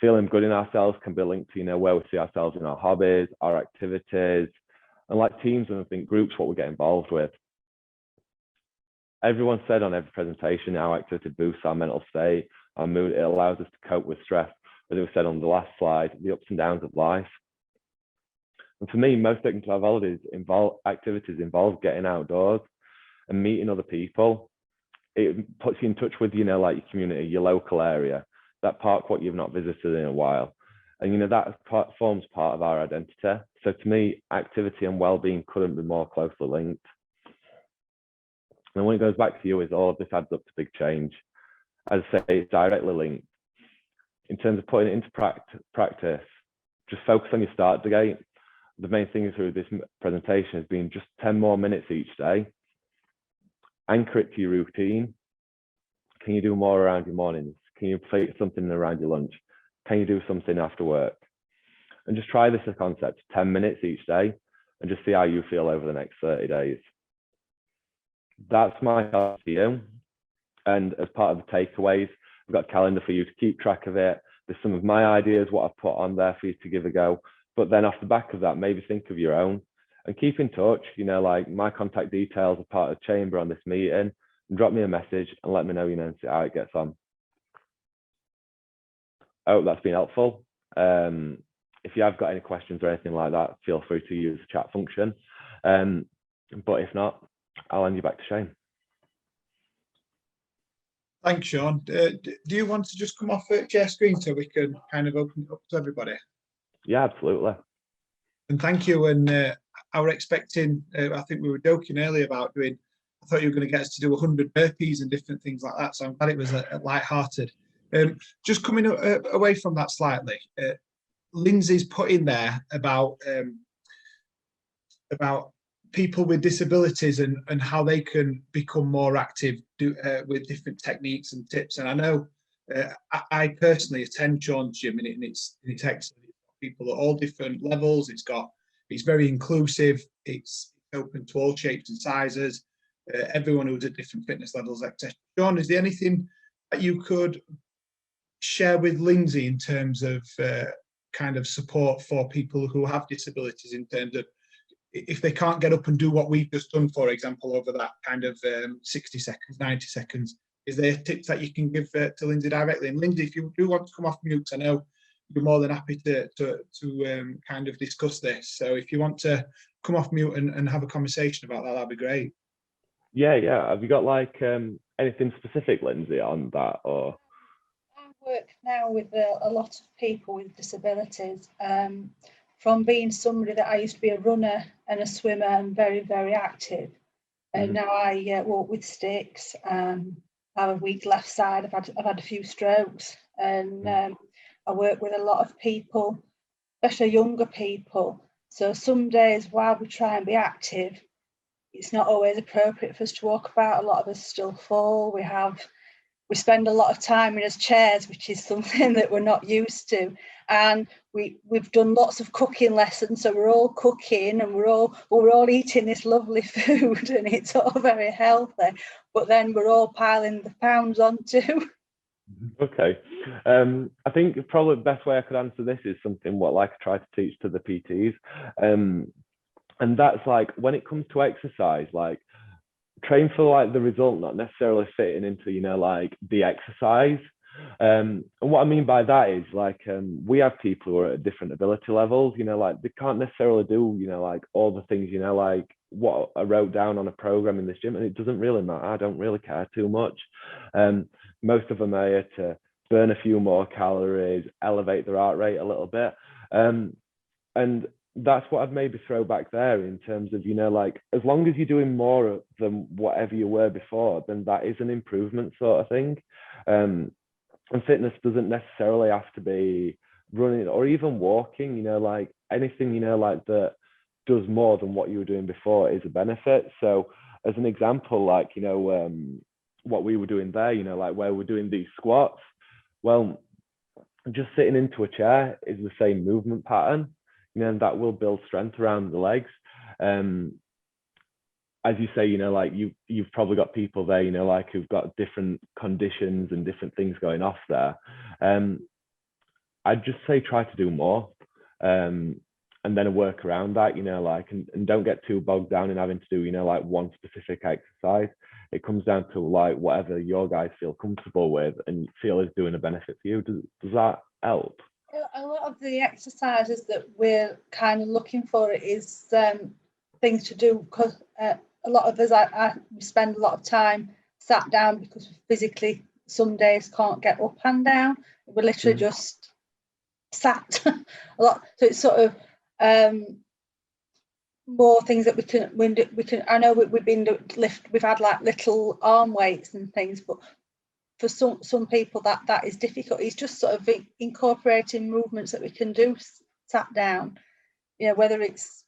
Feeling good in ourselves can be linked to, you know, where we see ourselves in our hobbies, our activities, and like teams and I think groups, what we get involved with. Everyone said on every presentation, our activity boosts our mental state, our mood, it allows us to cope with stress. As it was said on the last slide, the ups and downs of life. And for me, most activities involve getting outdoors and meeting other people. It puts you in touch with, you know, like your community, your local area, that park what you've not visited in a while. And, you know, that forms part of our identity. So to me, activity and well-being couldn't be more closely linked. And when it goes back to you, is all of this adds up to big change. As I say, it's directly linked. In terms of putting it into practice, just focus on your start date. The main thing through this presentation has been just 10 more minutes each day. Anchor it to your routine. Can you do more around your mornings? Can you play something around your lunch? Can you do something after work? And just try this as a concept, 10 minutes each day, and just see how you feel over the next 30 days. That's my help to you. And as part of the takeaways, I've got a calendar for you to keep track of it. There's some of my ideas, what I've put on there for you to give a go. But then off the back of that, maybe think of your own and keep in touch. You know, like my contact details are part of the chamber on this meeting. And drop me a message and let me know, you know, and see how it gets on. I hope that's been helpful. If you have got any questions or anything like that, feel free to use the chat function. But if not, I'll hand you back to Shane. Thanks, Sean. Do you want to just come off share screen so we can kind of open it up to everybody? Yeah, absolutely. And thank you. And I was expecting, I think we were joking earlier about doing, I thought you were going to get us to do 100 burpees and different things like that. So I'm glad it was a light-hearted. Just coming away from that slightly, Lindsay's put in there about people with disabilities and how they can become more active with different techniques and tips. And I know I personally attend Sean's gym, and it's excellent. People at all different levels. It's very inclusive. It's open to all shapes and sizes. Everyone who's at different fitness levels, etc. Sean, is there anything that you could share with Lindsay in terms of kind of support for people who have disabilities, in terms of if they can't get up and do what we've just done, for example, over that kind of 60 seconds, 90 seconds, is there tips that you can give to Lindsay directly? And Lindsay, if you do want to come off mute, I know you're more than happy to kind of discuss this. So if you want to come off mute and have a conversation about that, that'd be great. Yeah. Have you got like anything specific, Lindsay, on that? Or I work now with a lot of people with disabilities. From being somebody that I used to be a runner and a swimmer and very, very active. And now I walk with sticks. I have a weak left side. I've had a few strokes, and I work with a lot of people, especially younger people. So some days while we try and be active, it's not always appropriate for us to walk about. A lot of us still fall. We have we spend a lot of time in as chairs, which is something that we're not used to. And we've done lots of cooking lessons, so we're all cooking and we're all eating this lovely food, and it's all very healthy. But then we're all piling the pounds on too. Okay. I think probably the best way I could answer this is something what like I try to teach to the PTs. And that's like, when it comes to exercise, like, train for like the result, not necessarily fitting into, you know, like the exercise. And what I mean by that is like, we have people who are at different ability levels, you know, like they can't necessarily do, you know, like all the things, you know, like what I wrote down on a program in this gym, and it doesn't really matter. I don't really care too much. Most of them are here to burn a few more calories, elevate their heart rate a little bit. And that's what I'd maybe throw back there in terms of, you know, like, as long as you're doing more than whatever you were before, then that is an improvement sort of thing. And fitness doesn't necessarily have to be running or even walking, you know, like anything, you know, like that does more than what you were doing before is a benefit. So as an example, like, you know, what we were doing there, you know, like where we're doing these squats, well, just sitting into a chair is the same movement pattern, you know, and that will build strength around the legs. As you say, you know, like you've probably got people there, you know, like who've got different conditions and different things going off there. I'd just say try to do more, and then work around that, you know, like, and don't get too bogged down in having to do, you know, like one specific exercise. It comes down to like whatever your guys feel comfortable with and feel is doing a benefit for you. Does that help? A lot of the exercises that we're kind of looking for is things to do, because a lot of us, we spend a lot of time sat down because we physically some days can't get up and down. We're literally just sat a lot. So it's sort of more things that we can. I know we've had like little arm weights and things, but for some people that is difficult. It's just sort of incorporating movements that we can do sat down. You know, whether it's,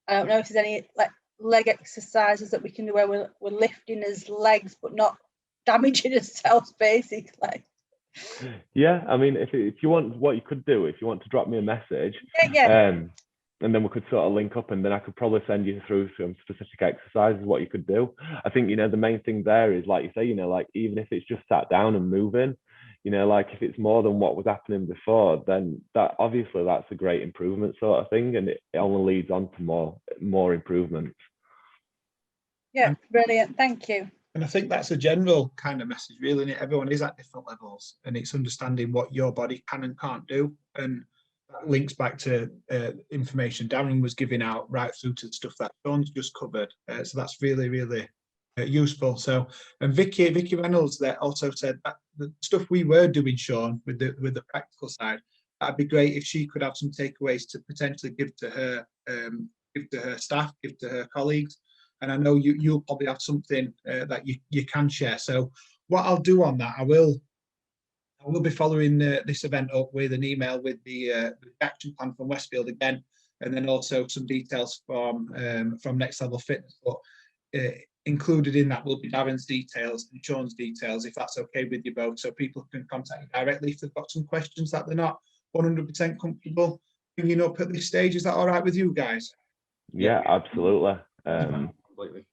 I don't know if there's any like leg exercises that we can do where we're lifting as legs but not damaging ourselves, basically. Yeah, I mean, if you want, what you could do, if you want to drop me a message, and then we could sort of link up, and then I could probably send you through some specific exercises what you could do. I think, you know, the main thing there is, like you say, you know, like even if it's just sat down and moving, you know, like if it's more than what was happening before, then that obviously that's a great improvement sort of thing, and it only leads on to more improvements. Yeah, brilliant, thank you. And I think that's a general kind of message, really, isn't it? Everyone is at different levels, and it's understanding what your body can and can't do. And that links back to information Darren was giving out right through to the stuff that Sean's just covered. So that's really, really useful. So, and Vicky Reynolds there also said that the stuff we were doing, Sean, with the practical side, that'd be great if she could have some takeaways to potentially give to her staff, give to her colleagues. And I know you'll probably have something that you can share. So what I'll do on that, I will be following this event up with an email with the action plan from Westfield again, and then also some details from Next Level Fitness. But included in that will be Darren's details and Sean's details, if that's okay with you both, so people can contact you directly if they've got some questions that they're not 100% comfortable bringing up at this stage. Is that all right with you guys? Yeah, absolutely. Completely.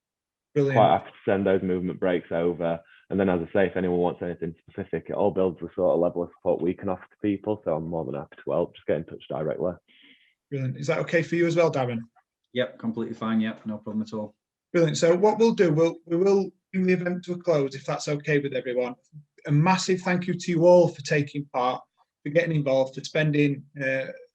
Brilliant. Quite happy to send those movement breaks over. And then, as I say, if anyone wants anything specific, it all builds the sort of level of support we can offer to people. So I'm more than happy to help. Just get in touch directly. Brilliant. Is that okay for you as well, Darren? Yep, completely fine. Yep, no problem at all. Brilliant. So what we'll do, we will bring the event to a close, if that's okay with everyone. A massive thank you to you all for taking part, for getting involved, for spending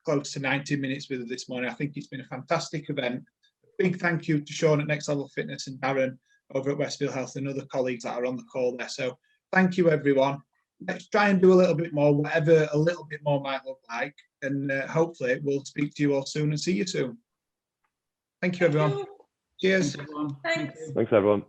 close to 90 minutes with us this morning. I think it's been a fantastic event. A big thank you to Sean at Next Level Fitness and Darren over at Westfield Health and other colleagues that are on the call there. So thank you, everyone. Let's try and do a little bit more, whatever a little bit more might look like. And hopefully we'll speak to you all soon and see you soon. Thank you, everyone. Cheers. Thanks, everyone. Thanks. Thanks, everyone.